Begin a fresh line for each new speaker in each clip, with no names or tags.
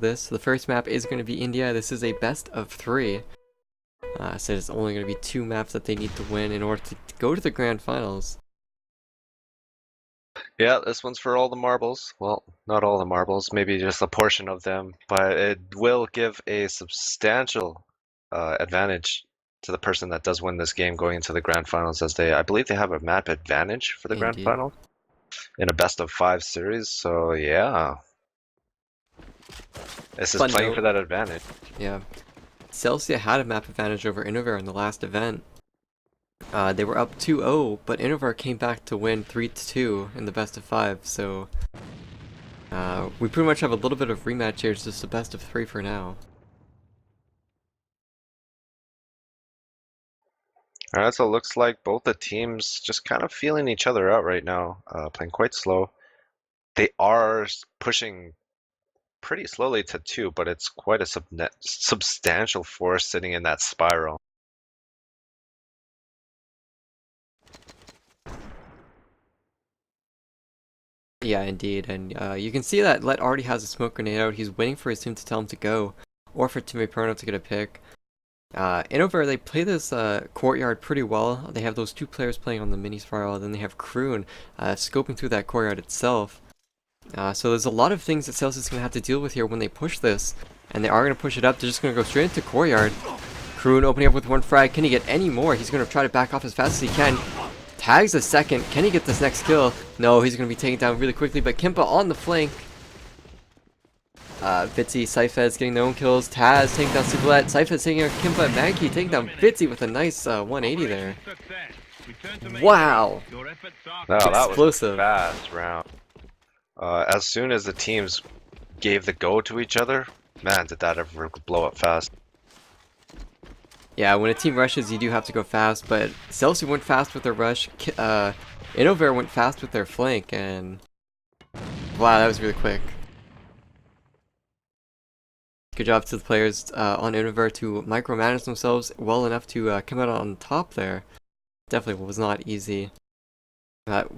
for this. The first map is going to be India. This is a best of 3. So it's only going to be 2 maps that they need to win in order to go to the grand finals.
Yeah, this one's for all the marbles. Well, not all the marbles, maybe just a portion of them, but it will give a substantial advantage to the person that does win this game going into the grand finals, as I believe they have a map advantage for the grand
Indeed.
final in a best of 5 series. So yeah, this is playing for that advantage.
Yeah, Celsia had a map advantage over Innovare in the last event. They were up 2-0, but Innovare came back to win 3-2 in the best of 5, so we pretty much have a little bit of rematch here. It's just a best of 3 for now.
Alright, so it looks like both the teams just kind of feeling each other out right now, playing quite slow. They are pushing pretty slowly to 2, but it's quite a substantial force sitting in that spiral.
Yeah, indeed, and you can see that Let already has a smoke grenade out. He's waiting for his team to tell him to go, or for Timmy Perno to get a pick. Innovare, they play this courtyard pretty well. They have those 2 players playing on the mini spiral, then they have Kroon scoping through that courtyard itself. So there's a lot of things that Celsius is going to have to deal with here when they push this, and they are going to push it up. They're just going to go straight into courtyard. Kroon opening up with 1 frag. Can he get any more? He's going to try to back off as fast as he can. Tags a second. Can he get this next kill? No, he's going to be taken down really quickly, but Kimpa on the flank. Vitzi, Cyfez getting their own kills. Taz taking down Sublet. Cyfez taking out Kimpa. Mankey taking down Vitzi with a nice 180 there. Wow!
No, that
explosive.
Was a fast round. As soon as the teams gave the go to each other, man, did that ever blow up fast.
Yeah, when a team rushes, you do have to go fast, but Celsia went fast with their rush. Innovare went fast with their flank, and wow, that was really quick. Good job to the players on Innovare to micromanage themselves well enough to come out on top there. Definitely was not easy.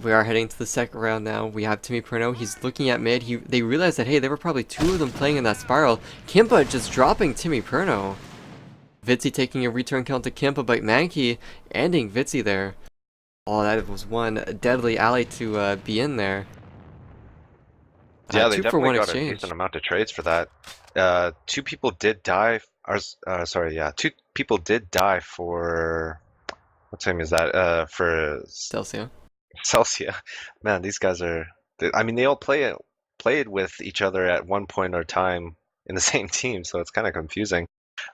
We are heading to the second round now. We have Timmy Perno. He's looking at mid. They realized that, hey, there were probably 2 of them playing in that spiral. Kimpa just dropping Timmy Perno. Vitzi taking a return kill to Kimpa, but Mankey ending Vitzi there. Oh, that was one deadly ally to be in there.
Yeah, they definitely got a decent amount of trades for that. 2 people did die. Sorry, yeah, 2 people did die for. What team is that? For
Celsia.
Celsia. Man, these guys are. I mean, they all played with each other at one point or time in the same team, so it's kind of confusing.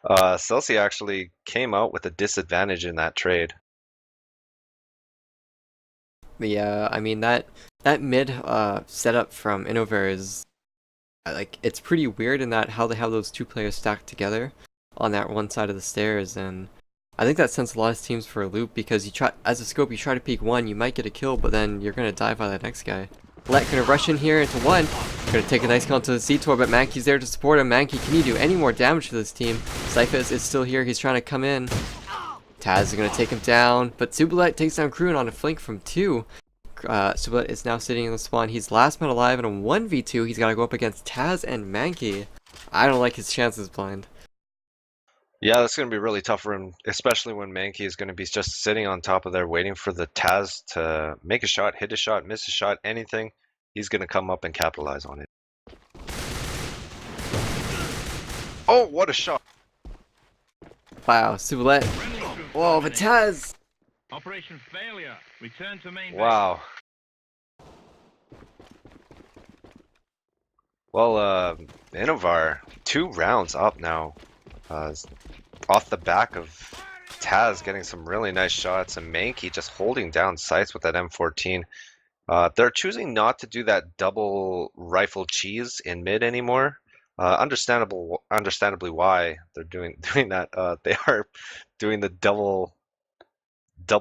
Celsia actually came out with a disadvantage in that trade.
Yeah, I mean that mid setup from Innovare is like, it's pretty weird in that how they have those 2 players stacked together on that one side of the stairs, and I think that sends a lot of teams for a loop, because you try as a scope, you try to peek 1, you might get a kill, but then you're gonna die by that next guy. Let gonna rush in here into 1. Gonna take a nice kill into the C-Tor, but Mankey's there to support him. Mankey, can you do any more damage to this team? Cyphus is still here. He's trying to come in. Taz is gonna take him down, but Sublet takes down Kroon on a flank from 2. Sublet is now sitting in the spawn. He's last man alive in a 1v2. He's gotta go up against Taz and Mankey. I don't like his chances, Blind.
Yeah, that's going to be really tough for him, especially when Mankey is going to be just sitting on top of there waiting for the Taz to make a shot, hit a shot, miss a shot, anything. He's going to come up and capitalize on it. Oh, what a shot!
Wow, Sublet. Whoa, but Taz!
Operation failure. Return to main.
Wow. Well, Innovare, 2 rounds up now. Off the back of Taz getting some really nice shots, and Mankey just holding down sights with that M14. They're choosing not to do that double rifle cheese in mid anymore. Understandably why they're doing that. They are doing the double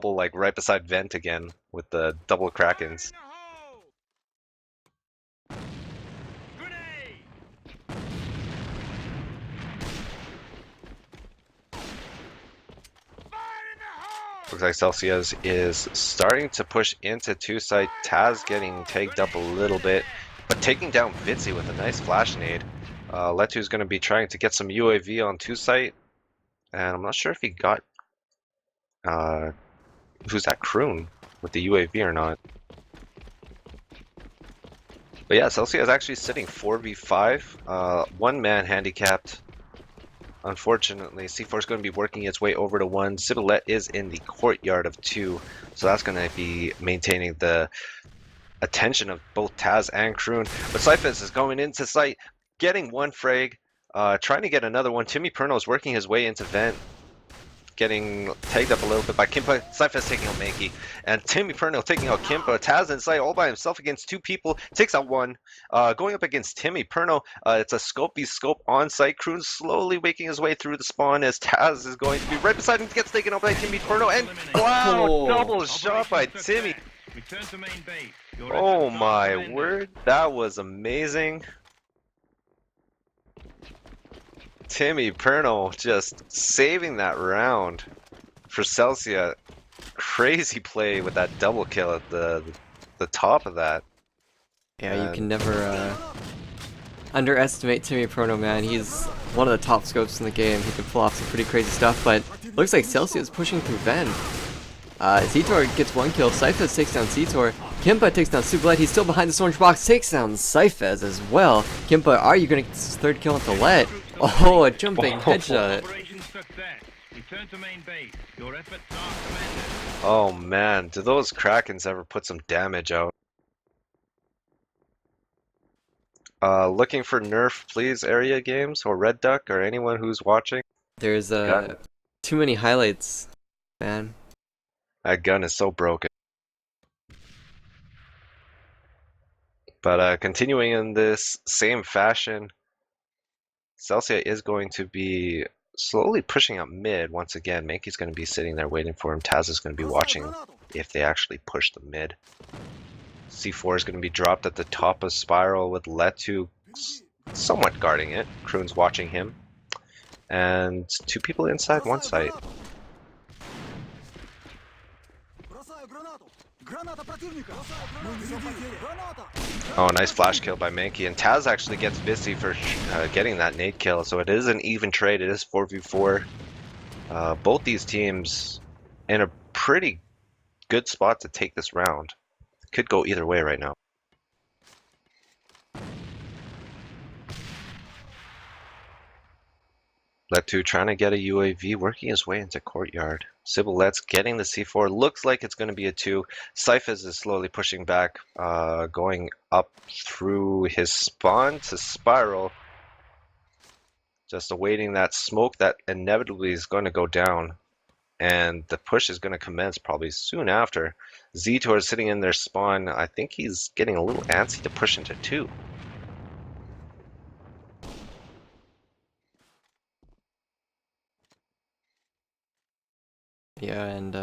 like right beside vent again with the double Krakens. Looks like Celsia is starting to push into 2 site. Taz getting tagged up a little bit, but taking down Vitzi with a nice flash nade. Letu's going to be trying to get some UAV on 2 site, and I'm not sure if he got who's that Kroon with the UAV or not. But yeah, Celsia is actually sitting 4v5, one man handicapped. Unfortunately, C4 is going to be working its way over to 1. Cibolette is in the courtyard of 2, so that's going to be maintaining the attention of both Taz and Kroon. But Cyphus is going into site, getting 1 frag, trying to get another one. Timmy Perno is working his way into vent, getting tagged up a little bit by Kimpa. Cyphus taking out Mankey, and Timmy Perno taking out Kimpa. Taz in sight all by himself against 2 people, takes out 1. Going up against Timmy Perno, it's a scope v scope on site. Kroon slowly making his way through the spawn as Taz is going to be right beside him, gets taken out by Timmy Perno, and wow, double shot by Timmy.
Return to main base. Your
Oh
efforts are
my
commended.
word, that was amazing. Timmy Perno just saving that round for Celsia. Crazy play with that double kill at the top of that.
Yeah, you can never underestimate Timmy Prono, man. He's one of the top scopes in the game. He can pull off some pretty crazy stuff, but looks like Celsia is pushing through Ven. Zitor gets 1 kill, Cyphers takes down Zitor, Kimpa takes down Sublet, he's still behind this orange box, takes down Cyphers as well. Kimpa, are you gonna get this 3rd kill into Let? Oh, a jumping headshot.
Operation success. Return to main base. Your efforts are commended.
Oh man, do those Krakens ever put some damage out? Looking for nerf please area games or Red Duck or anyone who's watching?
There's
Got it.
too many highlights, man.
That gun is so broken. But continuing in this same fashion, Celsia is going to be slowly pushing up mid once again. Mankey's going to be sitting there waiting for him. Taz is going to be watching if they actually push the mid. C4 is going to be dropped at the top of Spiral with Letu somewhat guarding it. Kroon's watching him. And 2 people inside 1 site. Oh, nice flash kill by Mankey, and Taz actually gets busy for getting that nade kill, so it is an even trade. It is 4v4. Both these teams in a pretty good spot to take this round. Could go either way right now. Letu trying to get a UAV, working his way into courtyard. Cibolette's getting the C4. Looks like it's going to be a 2. Cyphers is slowly pushing back, going up through his spawn to Spiral. Just awaiting that smoke that inevitably is going to go down. And the push is going to commence probably soon after. Zitor is sitting in their spawn. I think he's getting a little antsy to push into 2.
Yeah, and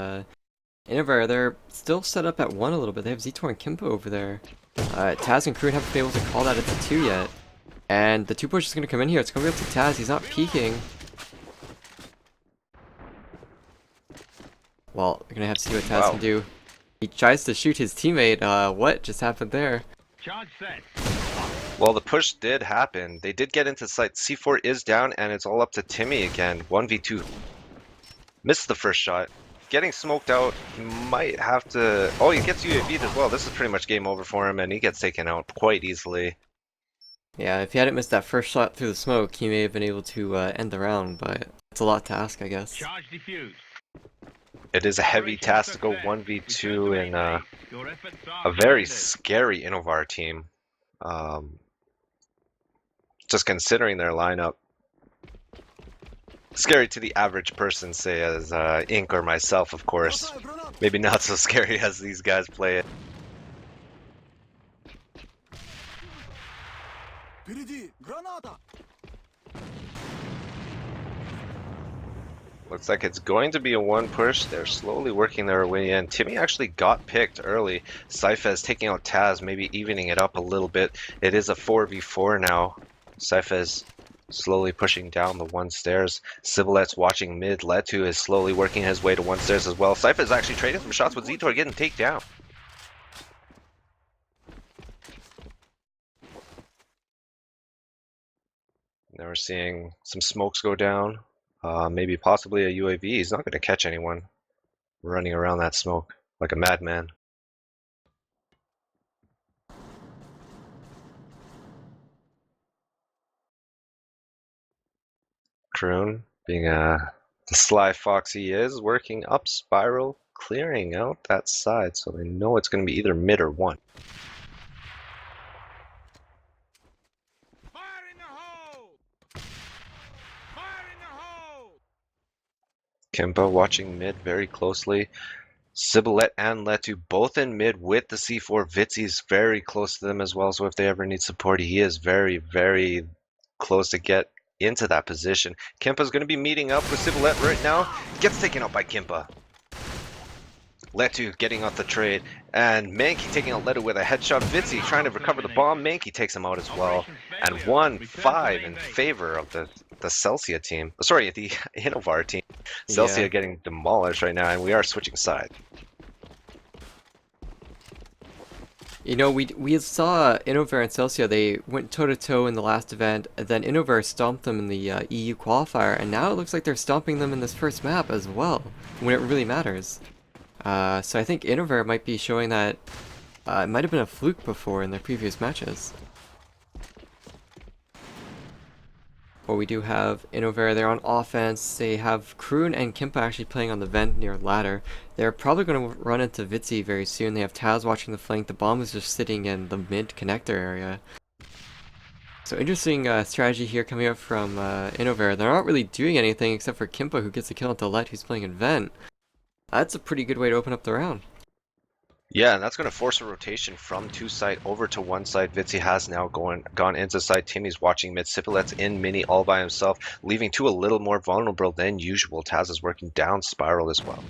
Innovare, they're still set up at 1 a little bit. They have Zitor and Kimpo over there. Taz and Kroon haven't been able to call that into 2 yet. And the 2 push is going to come in here. It's going to be up to Taz. He's not peeking. Well, we're going to have to see what Taz can do. He tries to shoot his teammate. What just happened there?
Charge set.
Well, the push did happen. They did get into site. C4 is down, and it's all up to Timmy again. 1v2. Missed the first shot. Getting smoked out. He might have to... Oh, he gets UAV'd as well. This is pretty much game over for him, and he gets taken out quite easily.
Yeah, if he hadn't missed that first shot through the smoke, he may have been able to end the round, but it's a lot to ask, I guess.
Charge defused.
It is a heavy task to go 1v2 in a very scary Innovare team. Just considering their lineup. Scary to the average person, say as Ink or myself, of course. Maybe not so scary as these guys play it. Looks like it's going to be a 1 push. They're slowly working their way in. Timmy actually got picked early. Cyphers taking out Taz, maybe evening it up a little bit. It is a 4v4 now. Cyphers slowly pushing down the 1 stairs. Cibolette's watching mid. Letu is slowly working his way to 1 stairs as well. Cyphers actually trading some shots with Zitor getting taken down. Now we're seeing some smokes go down. Maybe possibly a UAV. He's not going to catch anyone running around that smoke like a madman. Kroon, being the sly fox he is, working up spiral, clearing out that side, so they know it's going to be either mid or one.
Fire in the hole! Fire in the hole!
Kimpa watching mid very closely. Cibolet and Letu both in mid with the C4. Vitzi's very close to them as well, so if they ever need support, he is very, very close to get into that position. Kimpa's going to be meeting up with Cibolet right now. Gets taken out by Kimpa. Letu getting off the trade, and Mankey taking out Letu with a headshot. Vitzi trying to recover the bomb. Mankey takes him out as well. And 1-5 in favor of the Celsia team. Sorry, the Innovare team. Celsia
Yeah.
getting demolished right now, and we are switching sides.
You know, we saw Innovare and Celsia, they went toe-to-toe in the last event, and then Innovare stomped them in the EU Qualifier, and now it looks like they're stomping them in this first map as well, when it really matters. So I think Innovare might be showing that it might have been a fluke before in their previous matches. But we do have Innovare there on offense. They have Kroon and Kimpa actually playing on the vent near ladder. They're probably going to run into Vitzi very soon. They have Taz watching the flank. The bomb is just sitting in the mid connector area. So interesting strategy here coming up from Innovare. They're not really doing anything except for Kimpa, who gets the kill on Let, who's playing in vent. That's a pretty good way to open up the round.
Yeah, and that's going to force a rotation from two side over to one side. Vitzi has now gone into side. Timmy's watching mid. Cibolet's in mini all by himself, leaving two a little more vulnerable than usual. Taz is working down spiral as well.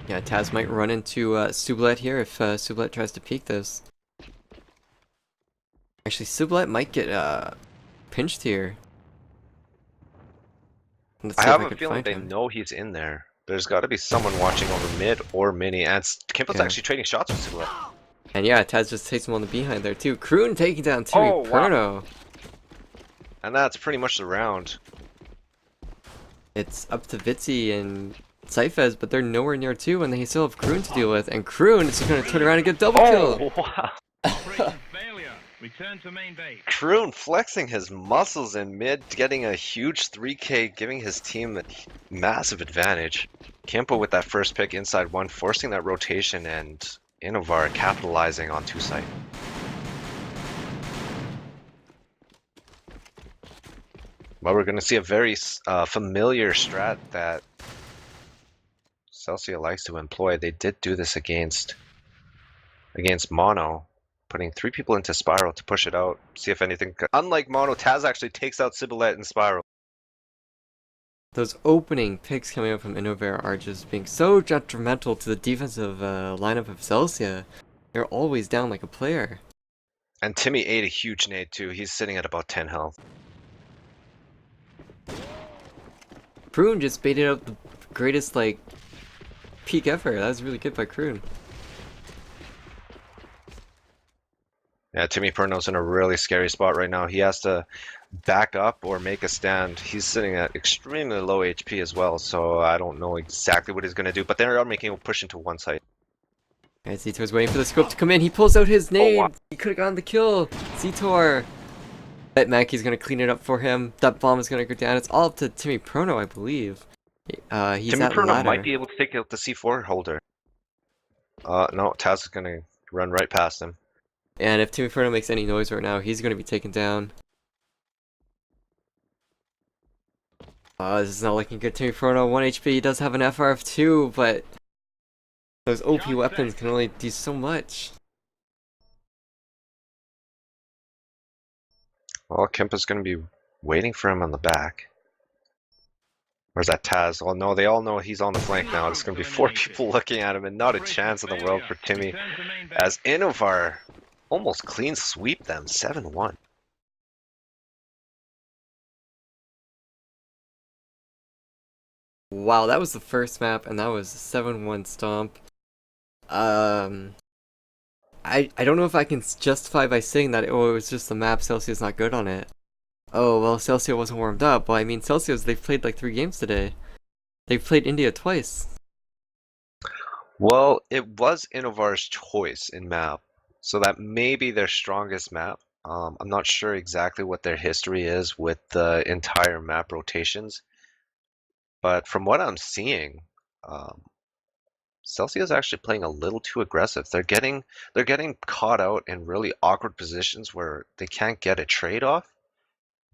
Yeah, Taz might run into Cibolet here if Cibolet tries to peek this. Actually, Cibolet might get pinched here. Let's
I
see if
have
I
a
can
feeling
find
they
him.
know he's in there. There's got to be someone watching over mid or mini, and Kimpa's
Yeah.
actually trading shots with Cibolet.
And yeah, Taz just takes him on the behind there too. Kroon taking down Timmy
Oh, wow.
Perno.
And that's pretty much the round.
It's up to Vitzi and Cyphez, but they're nowhere near two, and they still have Kroon to deal with. And Kroon is going to turn around and get double kill.
Oh, wow.
Operation failure. Return to main base.
Kroon flexing his muscles in mid, getting a huge 3K, giving his team a massive advantage. Kimpa with that first pick inside one, forcing that rotation, and Innovare capitalizing on two side. Well, we're going to see a very familiar strat that Celsia likes to employ. They did do this against Mono, putting three people into spiral to push it out, see if anything. Unlike Mono, Taz actually takes out Cibolet in spiral.
Those opening picks coming up from Innovare are just being so detrimental to the defensive lineup of Celsia. They're always down like a player.
And Timmy ate a huge nade too. He's sitting at about 10 health.
Kroon just baited out the greatest, like, peak ever. That was really good by Kroon.
Yeah, Timmy Perno's in a really scary spot right now. He has to back up or make a stand. He's sitting at extremely low HP as well, so I don't know exactly what he's going to do, but they are making a push into one side.
And Zitor's waiting for the scope to come in. He pulls out his nade.
wow.
He could have gotten the kill. Zitor. Bet Mackey's going to clean it up for him. That bomb is going to go down. It's all up to Timmy Perno, I believe. He's
Timmy
at
Perno
ladder.
might be able to take out the C4 holder. No, Taz is going to run right past him.
And if Timmy Perno makes any noise right now, he's going to be taken down. This is not looking good. Timmy Perno, 1 HP. He does have an FRF 2, but those OP weapons can only do so much.
Well, Kimpa's going to be waiting for him on the back. Where's that Taz? Oh no, they all know he's on the flank now. There's going to be 4 people looking at him, and not a chance in the world for Timmy. As Innovare almost clean sweep them, 7-1.
Wow, that was the first map, and that was a 7-1 stomp. I don't know if I can justify by saying that, oh, it was just the map, Celsia's not good on it. Oh, well, Celsia wasn't warmed up. Well, I mean, Celsius, they've played like 3 games today. They've played India twice.
Well, it was Innovare's choice in map, so that may be their strongest map. I'm not sure exactly what their history is with the entire map rotations, but from what I'm seeing, um, Celsia is actually playing a little too aggressive. They're getting caught out in really awkward positions where they can't get a trade off,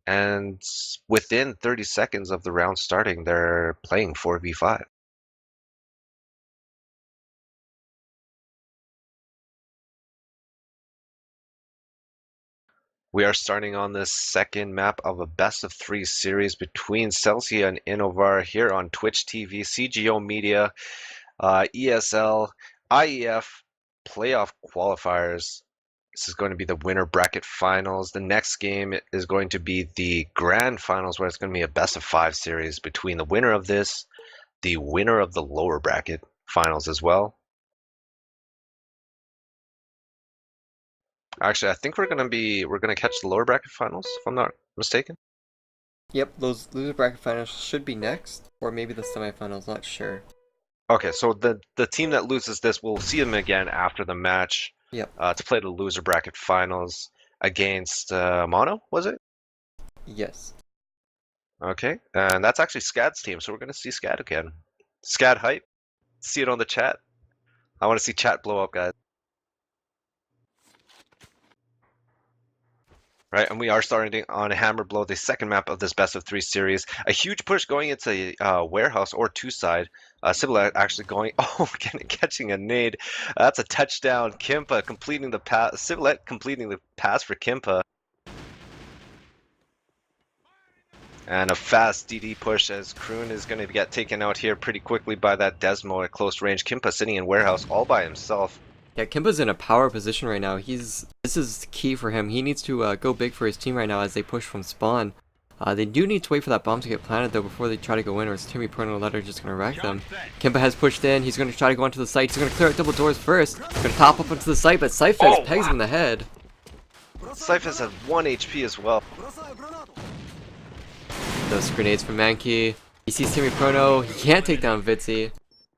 and within 30 seconds of the round starting, they're playing 4v5. We are starting on this second map of a best of 3 series between Celsia and Innovare here on Twitch TV, CGO Media, ESL, IEF playoff qualifiers. This is going to be the winner bracket finals. The next game is going to be the grand finals, where it's going to be a best of 5 series between the winner of this, the winner of the lower bracket finals as well. Actually, I think we're gonna catch the lower bracket finals, if I'm not mistaken.
Yep, those loser bracket finals should be next, or maybe the semifinals, not sure.
Okay, so the team that loses this, we'll see them again after the match
Yep,
to play the loser bracket finals against Mono, was it?
yes.
Okay, and that's actually Scad's team, so we're gonna see Scad again. Scad hype. See it on the chat. I want to see chat blow up, guys. Right, and we are starting on Hammer Blow, the second map of this best of 3 series. A huge push going into Warehouse or Two Side. Sibylette actually going, oh, catching a nade. That's a touchdown. Kimpa completing the pass. Sibylette completing the pass for Kimpa. And a fast DD push as Kroon is going to get taken out here pretty quickly by that Desmo at close range. Kimpa sitting in Warehouse all by himself.
Yeah, Kimpa's in a power position right now. This is key for him. He needs to go big for his team right now as they push from spawn. They do need to wait for that bomb to get planted though before they try to go in, or is Timmy Prono Letter just going to wreck them. Kimpa has pushed in. He's going to try to go onto the site. He's going to clear out double doors first. Going to pop up onto the site, but Cyphus pegs him in the head.
Cyphus has 1 HP as well.
Those grenades from Mankey. He sees Timmy Prono. He can't take down Vitzy.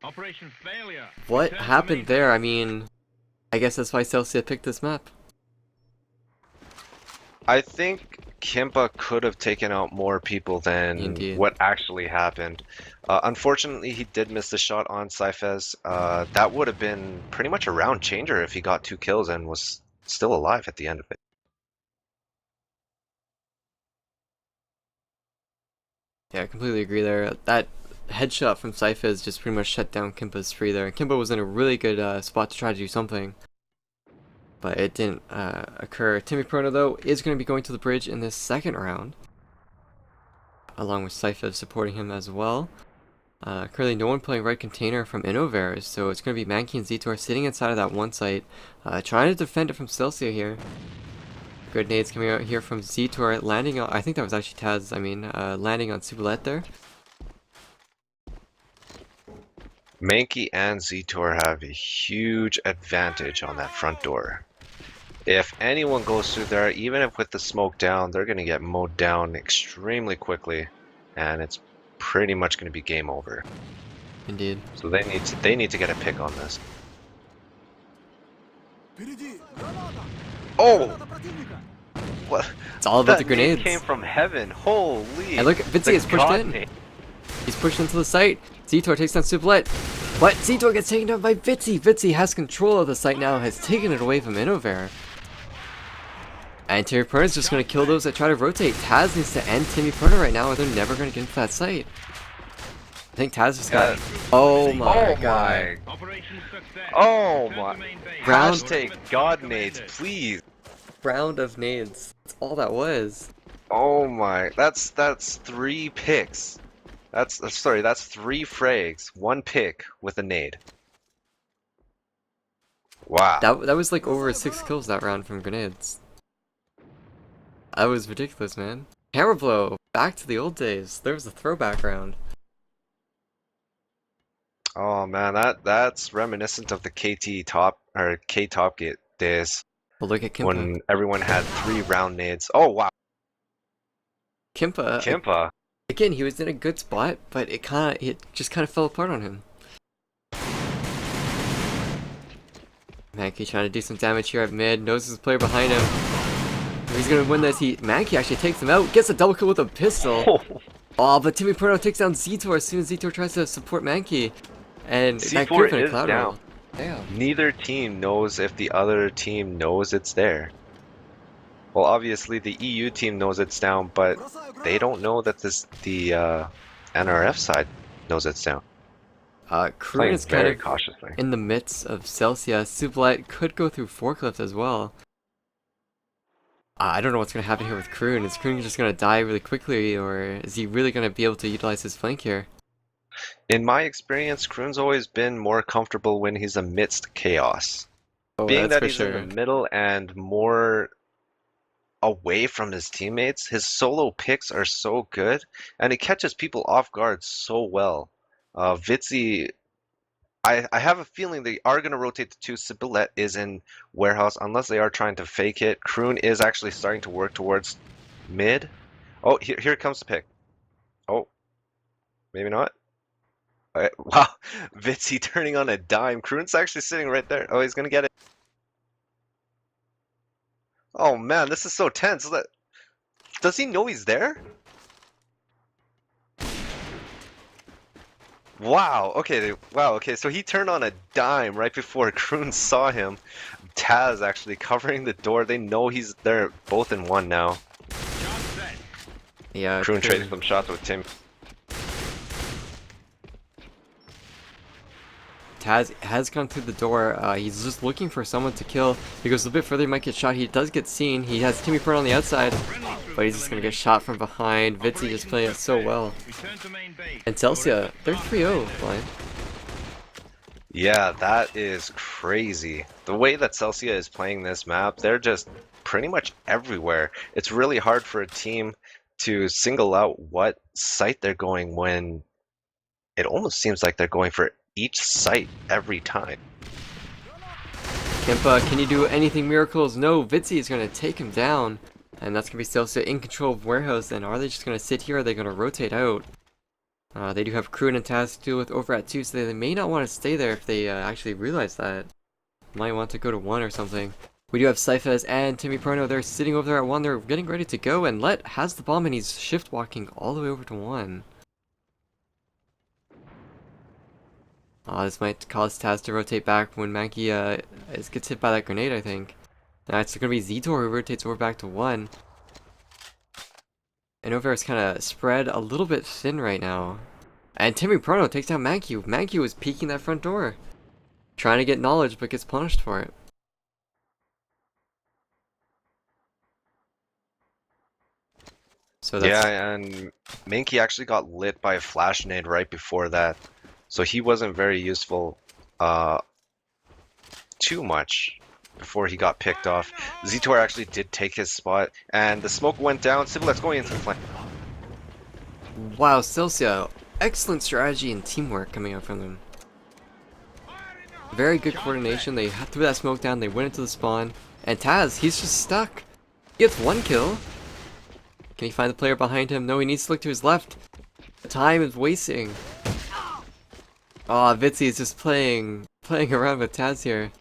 Operation failure.
What
Return to
happened
main
there? I mean, I guess that's why Celsia picked this map.
I think Kimpa could have taken out more people than
Indeed.
what actually happened. Unfortunately, he did miss the shot on Cyphus. That would have been pretty much a round changer if he got 2 kills and was still alive at the end of it.
Yeah, I completely agree there. That headshot from Cyphus just pretty much shut down Kimpa's free there. Kimpa was in a really good spot to try to do something, but it didn't occur. Timmy Prono, though, is going to be going to the bridge in this second round, along with Cyphus supporting him as well. Currently, no one playing red container from Innovare, so it's going to be Mankey and Zetor sitting inside of that one site, trying to defend it from Celsia here. Good nades coming out here from Zetor, landing on, I think that was actually Taz, landing on Sibylette there.
Mankey and Zetor have a huge advantage on that front door. If anyone goes through there, even if with the smoke down, they're going to get mowed down extremely quickly, and it's pretty much going to be game over.
Indeed.
So they need to get a pick on this. Oh! What?
It's all about the
That
grenades.
nade came from heaven. Holy!
And look, Vitzy is pushed in.
nade.
He's pushed into the site. Zetor takes down Sibylette. But Zetor gets taken down by Vitzy. Vitzy has control of the site now, has taken it away from Innovare. And Timmy Prono is just going to kill those that try to rotate. Taz needs to end Timmy Prono right now, or they're never going to get into that site. I think Taz just got... Oh my god.
Operation success.
Oh
Return
my.
to main base.
Round-
Hashtag God nades, please.
Round of nades. That's all that was.
Oh my. That's 3 picks. That's 3 frags, 1 pick with a nade. Wow.
That was like over 6 kills that round from grenades. That was ridiculous, man. Hammer blow. Back to the old days. There was a throwback round.
Oh man, that's reminiscent of the KT top or K top gate days
But look at Kimpa.
when everyone had 3 round nades. Oh wow. Kimpa.
Again, he was in a good spot, but it just kind of fell apart on him. Mankey trying to do some damage here at mid, knows his player behind him. He's gonna win this. Mankey actually takes him out, gets a double kill with a pistol. Oh, but Timmy Perno takes down Zitor as soon as Zitor tries to support Mankey. And that
C4
Griffin
is
Cloud
down.
roll. Damn.
Neither team knows if the other team knows it's there. Well, obviously the EU team knows it's down, but they don't know that the NRF side knows it's down.
Kroon
Playing
is kind
very
of
cautiously.
in the midst of Celsia. Sublet could go through forklift as well. I don't know what's going to happen here with Kroon. Is Kroon just going to die really quickly, or is he really going to be able to utilize his flank here?
In my experience, Kroon's always been more comfortable when he's amidst chaos.
Oh,
Being
that's
that
for
he's
sure.
in the middle and more away from his teammates, his solo picks are so good, and he catches people off guard so well. Vitzi, I have a feeling they are going to rotate the two. Sibilet is in warehouse, unless they are trying to fake it. Kroon is actually starting to work towards mid. Oh, here comes the pick. Oh, maybe not. Wow, Vitzi turning on a dime. Kroon's actually sitting right there. Oh, he's going to get it. Oh man, this is so tense. Does he know he's there? Wow, okay, so he turned on a dime right before Kroon saw him. Taz actually covering the door. They know they're both in one now.
Yeah,
Kroon trading some shots with Tim.
Taz has come through the door. He's just looking for someone to kill. He goes a little bit further, he might get shot. He does get seen. He has Timmy Pearl on the outside, but he's just going to get shot from behind. Vitzi just playing it so well. And Celsia, they're 3-0, blind.
Yeah, that is crazy. The way that Celsia is playing this map, they're just pretty much everywhere. It's really hard for a team to single out what site they're going when it almost seems like they're going for each site every time.
Kempa, can you do anything miracles? No, Vitzi is going to take him down. And that's going to be Celsia in control of warehouse. And are they just going to sit here, or are they going to rotate out? They do have Kroon and Taz to deal with over at 2, so they may not want to stay there if they actually realize that. Might want to go to 1 or something. We do have Syphaz and Timmy Perno. They're sitting over there at 1. They're getting ready to go. And Let has the bomb, and he's shift walking all the way over to 1. This might cause Taz to rotate back when Mankey gets hit by that grenade, I think. It's going to be Zitor who rotates over back to 1. And Innovare is kind of spread a little bit thin right now. And Timmy Perno takes down Mankey. Mankey was peeking that front door. Trying to get knowledge, but gets punished for it. So that's...
Yeah, and Mankey actually got lit by a flash nade right before that. So he wasn't very useful too much before he got picked off. Zitor actually did take his spot, and the smoke went down. Sibilet's going into the flank.
Wow, Celsia. Excellent strategy and teamwork coming out from them. Very good coordination. They threw that smoke down, they went into the spawn. And Taz, he's just stuck. He gets 1 kill. Can he find the player behind him? No, he needs to look to his left. The time is wasting. Vitzi is just playing around with Taz here.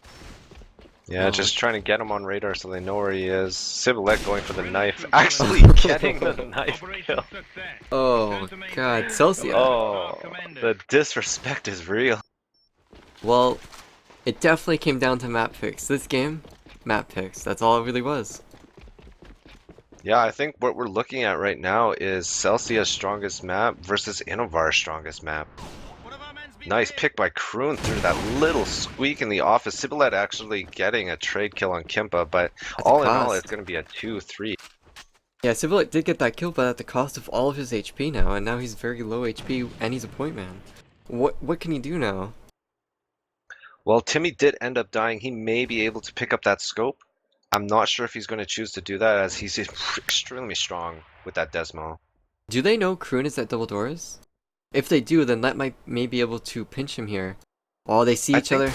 Yeah, just trying to get him on radar so they know where he is. Sibilet going for the knife, actually getting the knife kill.
Oh god, Celsia.
Oh, the disrespect is real.
Well, it definitely came down to map picks. This game, map picks. That's all it really was.
Yeah, I think what we're looking at right now is Celsia's strongest map versus Innovare's strongest map. Nice pick by Kroon through that little squeak in the office. Sibilet actually getting a trade kill on Kimpa, but all in all, it's going to be a 2-3.
Yeah, Sibilet did get that kill, but at the cost of all of his HP now, and now he's very low HP, and he's a point man. What can he do now?
Well, Timmy did end up dying. He may be able to pick up that scope. I'm not sure if he's going to choose to do that, as he's extremely strong with that Desmo.
Do they know Kroon is at double doors? If they do, then Let may be able to pinch him here. Oh, they see each other.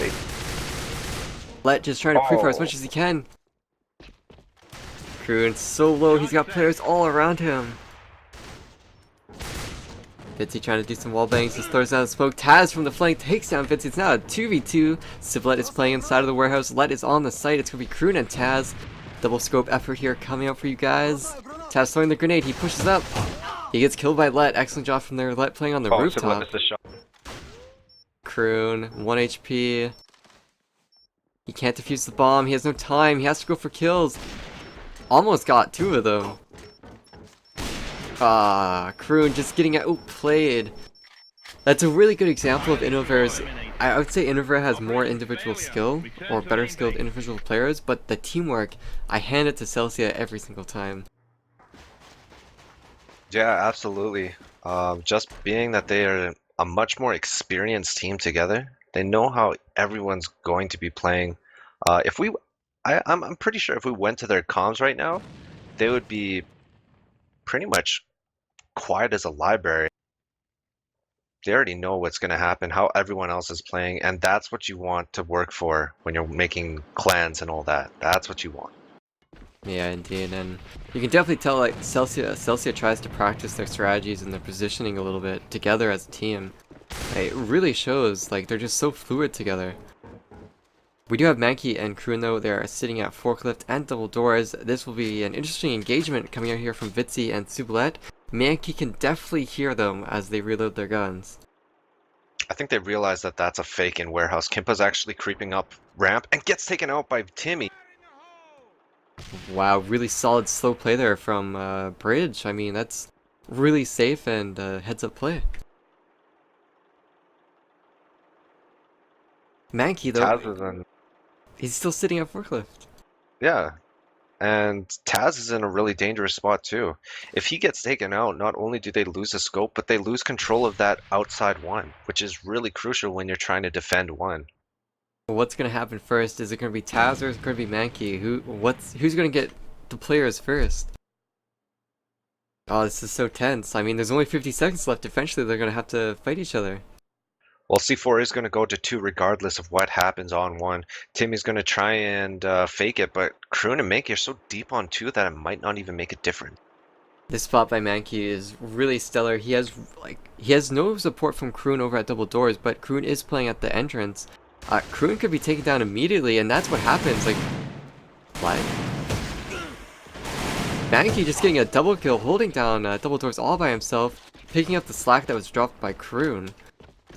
Let just trying to pre-fire as much as he can. Kroon's so low, he's got players all around him. Vitsy trying to do some wall bangs, just throws down the smoke. Taz from the flank takes down Vitsy. It's now a 2v2. Siblet is playing inside of the warehouse. Let is on the site. It's going to be Kroon and Taz. Double scope effort here coming out for you guys. Taz throwing the grenade. He pushes up. He gets killed by Let. Excellent job from there. Let playing on the rooftop. Kroon, 1 HP. He can't defuse the bomb. He has no time. He has to go for kills. Almost got 2 of them. Kroon just getting outplayed. That's a really good example of Innovare's. I would say Innovare has more individual skill, or better skilled individual players, but the teamwork, I hand it to Celsia every single time.
Yeah, absolutely. Just being that they are a much more experienced team together, they know how everyone's going to be playing. I'm pretty sure if we went to their comms right now, they would be pretty much quiet as a library. They already know what's going to happen, how everyone else is playing, and that's what you want to work for when you're making clans and all that. That's what you want.
Yeah, indeed, and you can definitely tell like Celsia tries to practice their strategies and their positioning a little bit together as a team. It really shows, like, they're just so fluid together. We do have Mankey and Kroon though. They're sitting at forklift and double doors. This will be an interesting engagement coming out here from Vitsy and Sublet. Mankey can definitely hear them as they reload their guns.
I think they realize that that's a fake in warehouse. Kimpa's actually creeping up ramp and gets taken out by Timmy.
Wow, really solid slow play there from Bridge. I mean, that's really safe and heads up play. Mankey though, he's still sitting at forklift.
Yeah, and Taz is in a really dangerous spot too. If he gets taken out, not only do they lose the scope, but they lose control of that outside one, which is really crucial when you're trying to defend one.
What's gonna happen first? Is it gonna be Taz or is it gonna be Mankey? Who's gonna get the players first? Oh, this is so tense. I mean, there's only 50 seconds left. Eventually, they're gonna have to fight each other.
Well, C4 is going to go to 2 regardless of what happens on 1. Timmy's going to try and fake it, but Kroon and Mankey are so deep on 2 that it might not even make a difference.
This spot by Mankey is really stellar. He has no support from Kroon over at double doors, but Kroon is playing at the entrance. Kroon could be taken down immediately, and that's what happens. Like, Mankey just getting a double kill, holding down double doors all by himself, picking up the slack that was dropped by Kroon.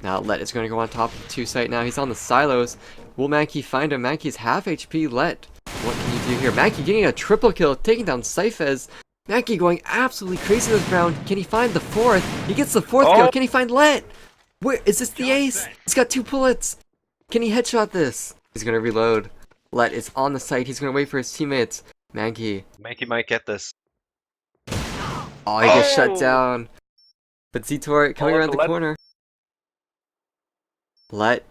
Now Let is going to go on top of the 2 site now. He's on the silos. Will Mankey find him? Mankey's half HP. Let, what can you do here? Mankey getting a triple kill, taking down Syfez. Mankey going absolutely crazy this round. Can he find the 4th? He gets the 4th kill. Can he find Let? Where is this the ace? He's got 2 bullets. Can he headshot this? He's going to reload. Let is on the site. He's going to wait for his teammates. Mankey
might get this.
Oh, he gets shut down. But Zetor coming around the corner. Let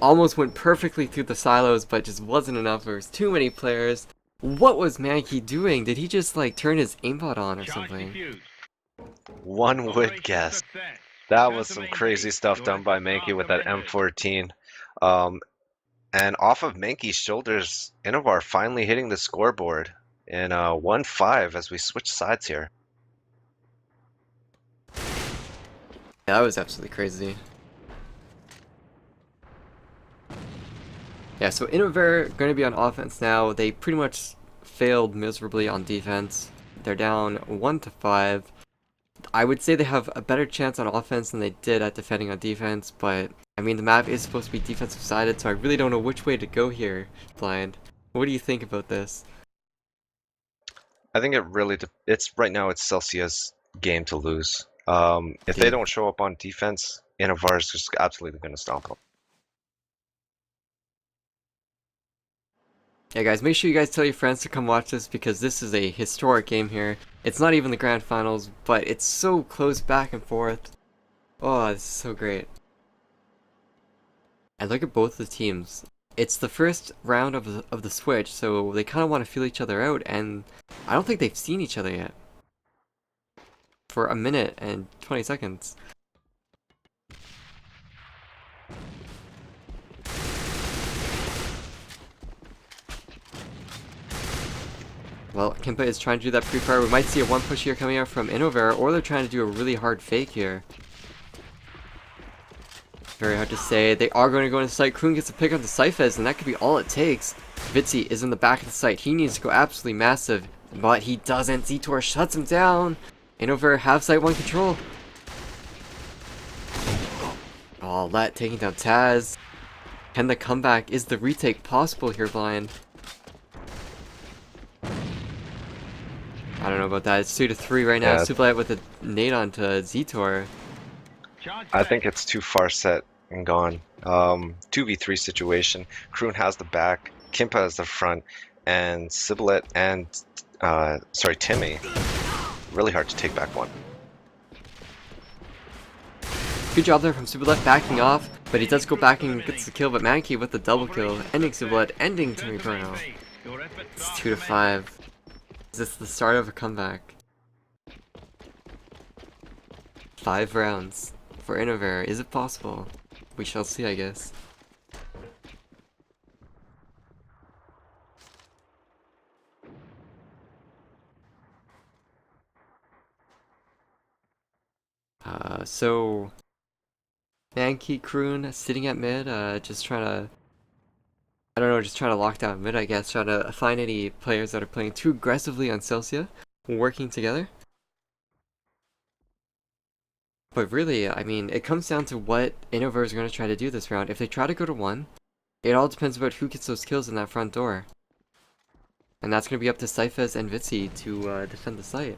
almost went perfectly through the silos, but just wasn't enough. There was too many players. What was Mankey doing? Did he just like turn his aimbot on or something?
One would guess. That was some crazy stuff done by Mankey with that M14. And off of Mankey's shoulders, Innovare finally hitting the scoreboard in 1-5 as we switch sides here.
Yeah, that was absolutely crazy. Yeah, so Innovare going to be on offense now. They pretty much failed miserably on defense. They're down 1-5. I would say they have a better chance on offense than they did at defending on defense, but I mean the map is supposed to be defensive sided, so I really don't know which way to go here, Blind. What do you think about this?
I think it's right now it's Celsia's game to lose. If they don't show up on defense, Innovare is just absolutely going to stomp them.
Yeah guys, make sure you guys tell your friends to come watch this because this is a historic game here. It's not even the grand finals, but it's so close back and forth. Oh, this is so great. And look at both the teams. It's the first round of the switch, so they kind of want to feel each other out, and I don't think they've seen each other yet. For a minute and 20 seconds. Well, Kempa is trying to do that pre-fire. We might see a one push here coming out from Innovare, or they're trying to do a really hard fake here. Very hard to say. They are going to go into the site. Kroon gets a pick on the Cyphers, and that could be all it takes. Vitzi is in the back of the site. He needs to go absolutely massive, but he doesn't. Zetor shuts him down. Innovare have site 1 control. Oh, Let taking down Taz. Can the comeback? Is the retake possible here, Blind? I don't know about that. It's 2-3 right now.
Yeah.
Sublet with a nade onto Zetor.
I think it's too far set and gone. 2v3 situation. Kroon has the back, Kimpa has the front, and Siblet and Timmy. Really hard to take back one.
Good job there from Sublet backing off, but he does go back and gets the kill, but Mankey with the double kill, ending Sublet, ending Timmy Bruno. It's 2-5. Is this the start of a comeback? 5 rounds for Innovare. Is it possible? We shall see, I guess. So Mankey, Kroon sitting at mid, just trying to, I don't know, just trying to lock down mid, I guess, trying to find any players that are playing too aggressively on Celsia, working together. But really, I mean, it comes down to what Innovare is going to try to do this round. If they try to go to 1, it all depends about who gets those kills in that front door. And that's going to be up to Cyphers and Vitzi to defend the site.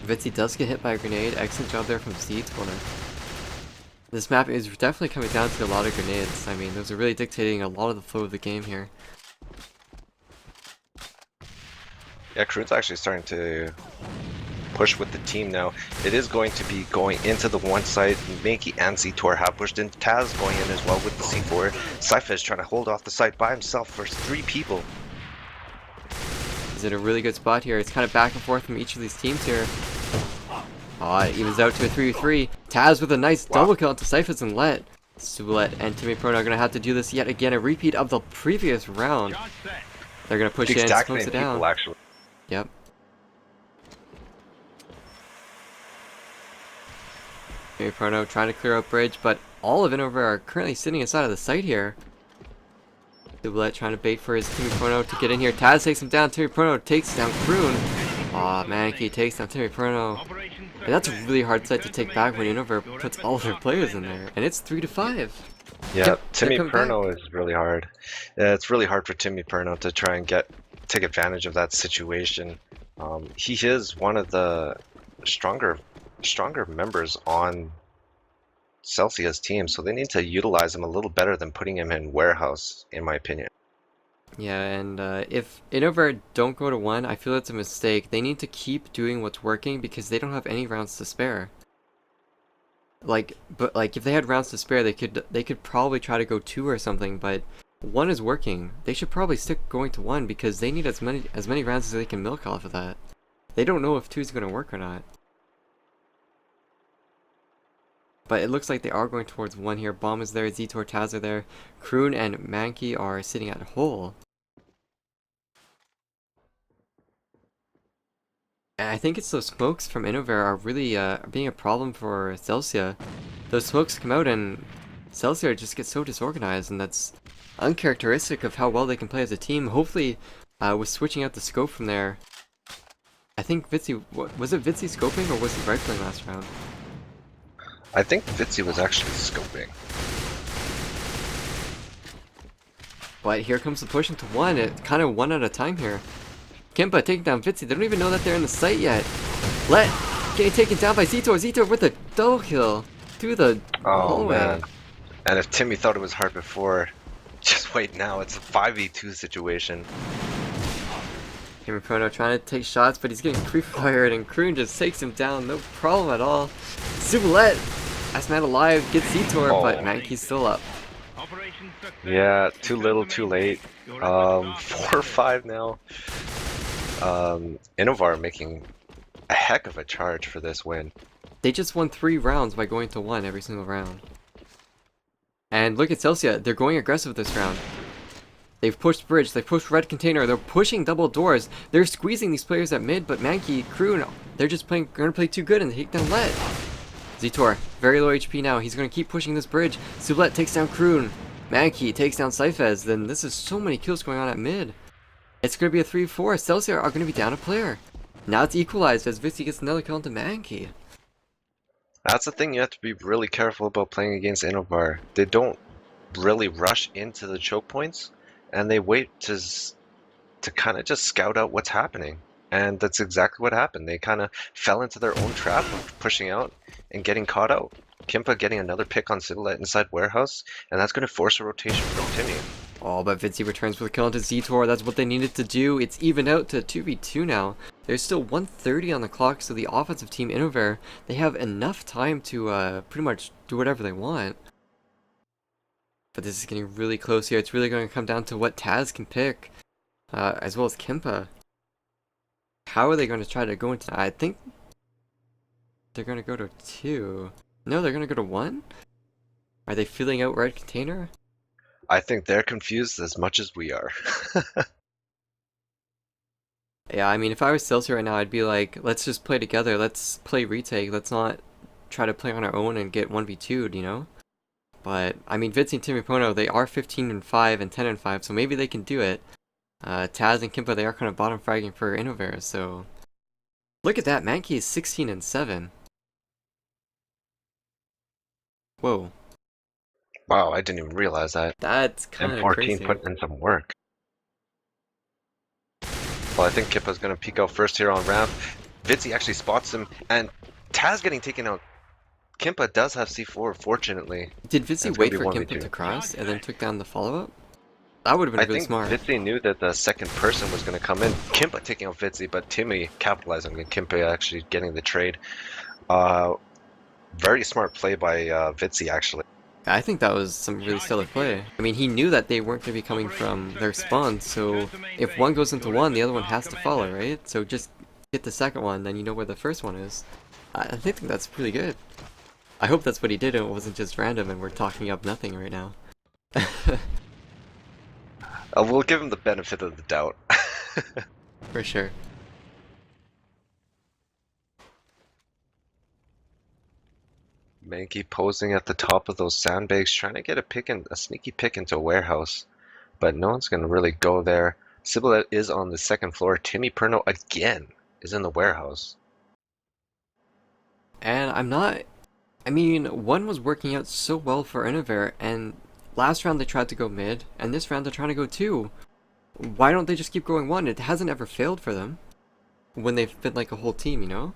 Vitzi does get hit by a grenade. Excellent job there from Zetor. This map is definitely coming down to a lot of grenades. I mean, those are really dictating a lot of the flow of the game here.
Yeah, Kroon's actually starting to push with the team now. It is going to be going into the one side. Mankey and Zetor have pushed in. Taz going in as well with the C4. Cypher is trying to hold off the site by himself for 3 people.
He's in a really good spot here. It's kind of back and forth from each of these teams here. It evens out to a 3v3. Taz with a nice double kill onto Cyphers and Let. Subulet and Timmy Prono are going to have to do this yet again. A repeat of the previous round. They're going to push in, close it down.
People, actually.
Yep. Timmy Prono trying to clear out bridge, but all of Innovare are currently sitting inside of the site here. Subulet trying to bait for his Timmy Prono to get in here. Taz takes him down. Timmy Prono takes down Kroon. Aw, Mankey takes down Timmy Prono. And that's a really hard site to take back when Innovare puts all of their players in there. And it's 3-5.
Yeah,
Yep,
Timmy Perno is really hard. It's really hard for Timmy Perno to try and take advantage of that situation. He is one of the stronger members on Celsia's team, so they need to utilize him a little better than putting him in warehouse, in my opinion.
Yeah, and if Innovare don't go to 1, I feel it's a mistake. They need to keep doing what's working because they don't have any rounds to spare. But if they had rounds to spare, they could probably try to go 2 or something, but 1 is working. They should probably stick going to 1 because they need as many rounds as they can milk off of that. They don't know if 2 is going to work or not. But it looks like they are going towards 1 here. Bomb is there, Zetor, Taz are there. Kroon and Mankey are sitting at hole. And I think it's those smokes from Innovare are really being a problem for Celsia. Those smokes come out and Celsia just gets so disorganized, and that's uncharacteristic of how well they can play as a team. Hopefully, with switching out the scope from there, I think Vitzi, was it Vitzi scoping or was he rifling last round?
I think Vitzi was actually scoping.
But here comes the push into 1. It kind of 1 at a time here. Kempa taking down Vitzi. They don't even know that they're in the site yet. Let getting taken down by Zetor. Zetor with a double kill through the hallway.
Man. And if Timmy thought it was hard before, just wait now. It's a 5v2 situation.
Timmy Prono trying to take shots, but he's getting pre-fired, and Kroon just takes him down. No problem at all. Subulet, last man alive, gets Zetor, but Mankey's still up.
Yeah, too little, too late. 4-5 now. Innovare making a heck of a charge for this win.
They just won 3 rounds by going to 1 every single round. And look at Celsia, they're going aggressive this round. They've pushed bridge, they've pushed red container, they're pushing double doors, they're squeezing these players at mid, but Mankey, Kroon, they're just gonna play too good and take down Let. Zitor, very low HP now, he's gonna keep pushing this bridge. Sublet takes down Kroon, Mankey takes down Cyphez, then this is so many kills going on at mid. It's gonna be a 3-4, Celsia are gonna be down a player. Now it's equalized as Vixie gets another kill into Mankey.
That's the thing, you have to be really careful about playing against Innovare. They don't really rush into the choke points, and they wait to kind of just scout out what's happening. And that's exactly what happened. They kind of fell into their own trap of pushing out and getting caught out. Kimpa getting another pick on Civilette inside warehouse, and that's going to force a rotation from Timmy.
Oh, but Vitsy returns with a kill into Zitor. That's what they needed to do. It's even out to 2v2 now. There's still 1:30 on the clock, so the offensive team Innovare, they have enough time to pretty much do whatever they want. But this is getting really close here. It's really going to come down to what Taz can pick, as well as Kimpa. How are they going to try to go into... I think they're going to go to 2. No, they're going to go to 1? Are they filling out red container?
I think they're confused as much as we are.
Yeah, I mean, if I was Celsia right now, I'd be like, let's just play together. Let's play retake. Let's not try to play on our own and get 1v2'd, you know? But, I mean, Vitsy and Timmy Pono, they are 15-5 and 10-5, so maybe they can do it. Taz and Kimpa, they are kind of bottom fragging for Innovare, so... Look at that, Mankey is 16-7. Whoa.
Wow, I didn't even realize that.
That's kind of
M14
crazy.
putting in some work. Well, I think Kippa's going to peek out first here on ramp. Vitsy actually spots him, and Taz getting taken out. Kimpa does have C4, fortunately.
Did Vitsy
It's
wait
gonna
for
be
Kimpa
1v2.
to cross and then took down the follow-up? That would have been
I
really
think
smart.
Vitsy knew that the second person was going to come in. Kimpa taking out Vitsy, but Timmy capitalizing and Kimpa actually getting the trade. Very smart play by Vitsy, actually.
I think that was some really stellar play. I mean, he knew that they weren't going to be coming from their spawn, so if one goes into one, the other one has to follow, right? So just get the second one, then you know where the first one is. I think that's pretty good. I hope that's what he did and it wasn't just random and we're talking up nothing right now.
We'll give him the benefit of the doubt.
For sure.
Mankey posing at the top of those sandbags, trying to get a sneaky pick into a warehouse. But no one's going to really go there. Civilette is on the second floor. Timmy Perno again is in the warehouse.
And I mean, one was working out so well for Innovare, and last round they tried to go mid, and this round they're trying to go 2. Why don't they just keep going 1? It hasn't ever failed for them. When they've been like a whole team, you know?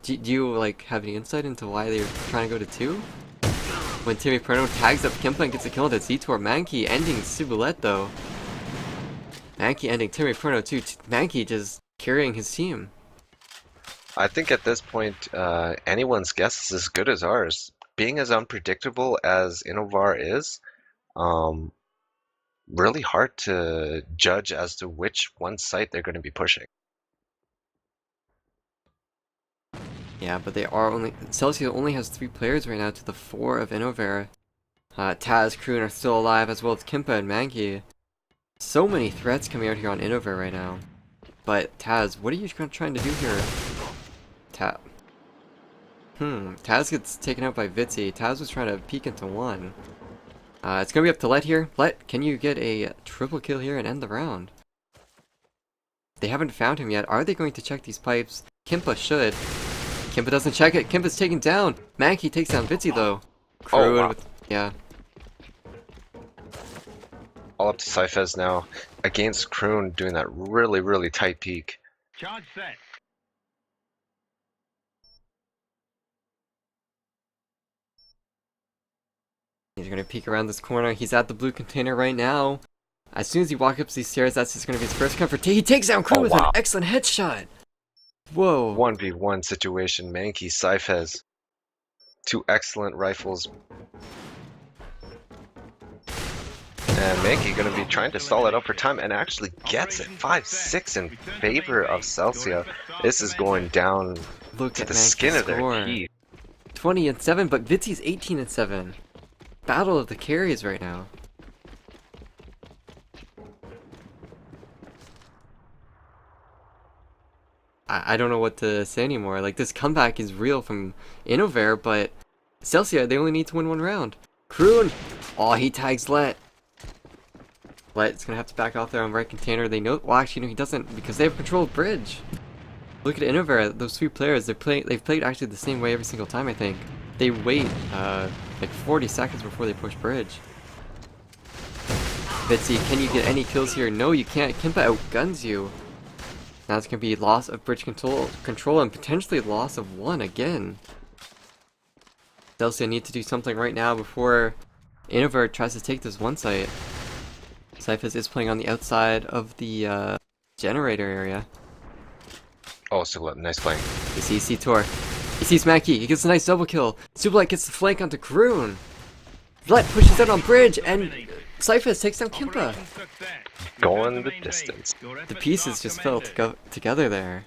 Do you like have any insight into why they're trying to go to 2? When Timmy Perno tags up Kimpa and gets a kill into Zitor, Mankey ending Ciboulette though. Mankey ending Timmy Perno too. Mankey just carrying his team.
I think at this point, anyone's guess is as good as ours. Being as unpredictable as Innovare is, really hard to judge as to which one site they're going to be pushing.
Yeah, but they are only... Celsia only has 3 players right now to the 4 of Innovare. Taz, Kroon are still alive, as well as Kimpa and Mankey. So many threats coming out here on Innovare right now. But Taz, what are you trying to do here? Taz gets taken out by Vitsy. Taz was trying to peek into 1. It's gonna be up to Let here. Let, can you get a triple kill here and end the round? They haven't found him yet. Are they going to check these pipes? Kimpa should. Kimpa doesn't check it. Kimpa's taken down. Mankey takes down Vitsy though.
Oh, wow.
Yeah.
All up to Cyphez now against Kroon doing that really, really tight peek.
Charge set.
He's gonna peek around this corner. He's at the blue container right now. As soon as he walks up these stairs, that's just gonna be his first comfort. He takes down Kroon with an excellent headshot. Whoa.
1v1 situation, Mankey, Cyphez. 2 excellent rifles. And Mankey going to be trying to stall it up for time and actually gets it. 5-6 in favor of Celsia. This is going down
Look
to
at
the
Mankey's
skin of
score.
their teeth.
20-7, but Vitsy's 18-7. Battle of the carries right now. I don't know what to say anymore. Like, this comeback is real from Innovare, but Celsia, they only need to win one round. Kroon! Oh, he tags Let. Let's gonna have to back off there on right container. They know. Well, actually, no, he doesn't because they have control of bridge. Look at Innovare. Those three players. They've played actually the same way every single time. I think they wait like 40 seconds before they push bridge. Bitsy, can you get any kills here? No, you can't. Kimpa outguns you. Now it's gonna be loss of bridge control, and potentially loss of one again. Celsia need to do something right now before Innovare tries to take this one site. Cyphus is playing on the outside of the generator area.
Oh, Silhouette, nice playing.
You see C-Tor. You see Smacky. He gets a nice double kill. Superlight gets the flank onto Kroon. Vlad pushes out on bridge, and Cyphus takes down Kimpa.
Going the distance.
The pieces just fell together there.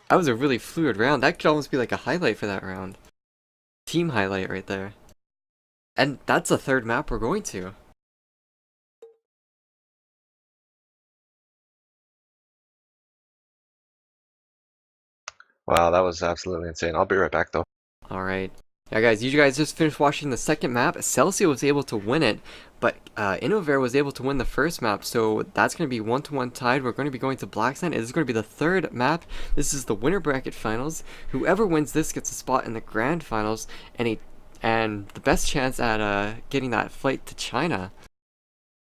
That was a really fluid round. That could almost be like a highlight for that round. Team highlight right there. And that's the third map we're going to.
Wow, that was absolutely insane. I'll be right back though.
Alright. Yeah guys, you guys just finished watching the second map. Celsia was able to win it, but Innovare was able to win the first map, so that's going to be 1-1 tied. We're going to be going to Black Sand. It is going to be the third map. This is the winner bracket finals. Whoever wins this gets a spot in the grand finals, and the best chance at getting that flight to China.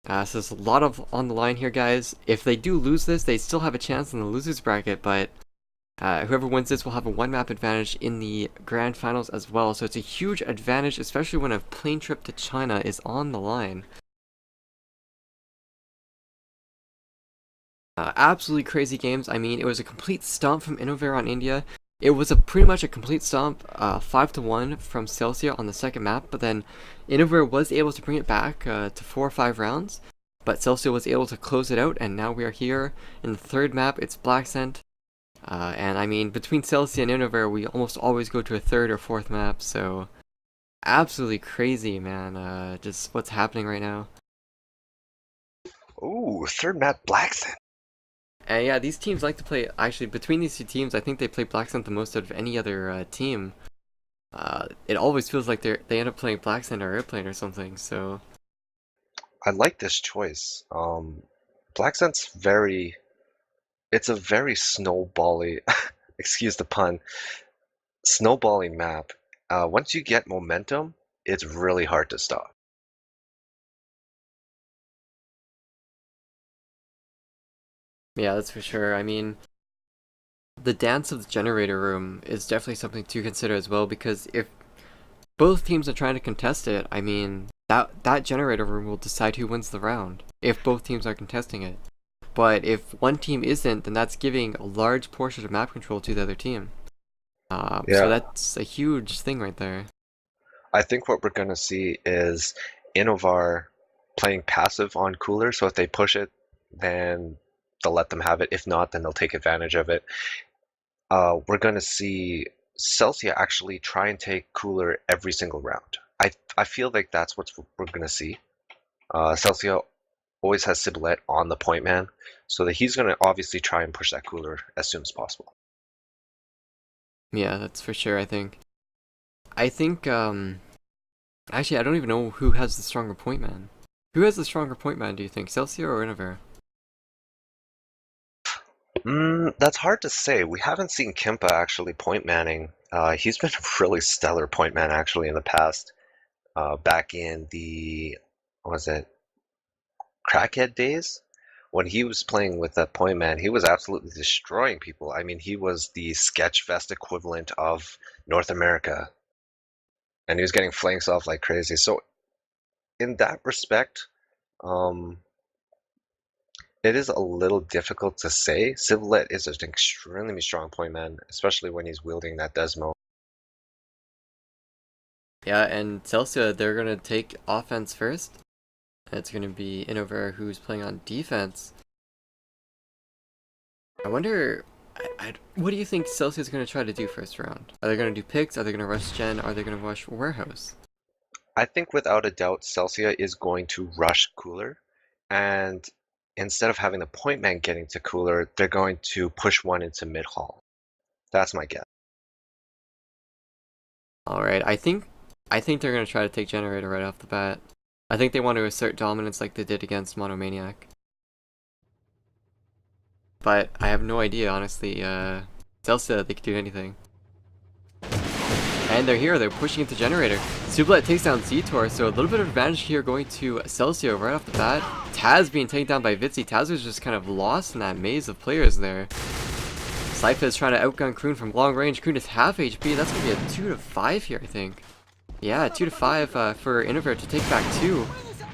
So there's a lot on the line here, guys. If they do lose this, they still have a chance in the losers bracket, but whoever wins this will have a one map advantage in the grand finals as well, so it's a huge advantage, especially when a plane trip to China is on the line. Absolutely crazy games. I mean, it was a complete stomp from Innovare on India. It was pretty much a complete stomp, 5-1 from Celsia on the second map, but then Innovare was able to bring it back to 4 or 5 rounds, but Celsia was able to close it out, and now we are here in the third map. It's Black Scent. And I mean, between Celsia and Innovare, we almost always go to a third or fourth map, so absolutely crazy, man. Just what's happening right now.
Ooh, third map Blackson.
And yeah, these teams like to play, actually, between these two teams, I think they play Black Scent the most out of any other team. It always feels like they end up playing Black Scent or Airplane or something, so.
I like this choice. Black Scent's it's a very snowbally, excuse the pun, snowbally map. Once you get momentum, it's really hard to stop.
Yeah, that's for sure. I mean, the dance of the generator room is definitely something to consider as well, because if both teams are trying to contest it, I mean, that generator room will decide who wins the round, if both teams are contesting it. But if one team isn't, then that's giving a large portion of map control to the other team.
Yeah.
So that's a huge thing right there.
I think what we're going to see is Innovare playing passive on cooler, so if they push it, then they'll let them have it. If not, then they'll take advantage of it. We're going to see Celsia actually try and take cooler every single round. I feel like that's what we're going to see. Celsia always has Sibylette on the point man, so that he's going to obviously try and push that cooler as soon as possible.
Yeah, that's for sure, I think, actually, I don't even know who has the stronger point man. Who has the stronger point man, do you think? Celsia or Innovare?
That's hard to say. We haven't seen Kimpa actually point manning. He's been a really stellar point man actually in the past. Back in the, what was it, Crackhead days, when he was playing with that point man, he was absolutely destroying people. I mean, he was the Sketchfest equivalent of North America, and he was getting flanks off like crazy. So in that respect, it is a little difficult to say. Sibylette is an extremely strong point man, especially when he's wielding that Desmo.
Yeah, and Celsia, they're gonna take offense first. It's gonna be Innovare who's playing on defense. I wonder, what do you think Celsia's gonna try to do first round? Are they gonna do picks? Are they gonna rush gen? Are they gonna rush warehouse?
I think without a doubt, Celsia is going to rush cooler, and instead of having the point man getting to cooler, they're going to push one into mid hall. That's my guess.
Alright, I think they're gonna try to take Generator right off the bat. I think they want to assert dominance like they did against Monomaniac. But I have no idea, honestly. Celsia, they could do anything. And they're here, they're pushing into Generator. Sublet takes down Zetor, so a little bit of advantage here going to Celsia right off the bat. Taz being taken down by Vitzi. Taz was just kind of lost in that maze of players there. Sypha is trying to outgun Kroon from long range. Kroon is half HP. That's going to be a 2 to 5 here, I think. Yeah, 2 to 5 for Innovare to take back 2.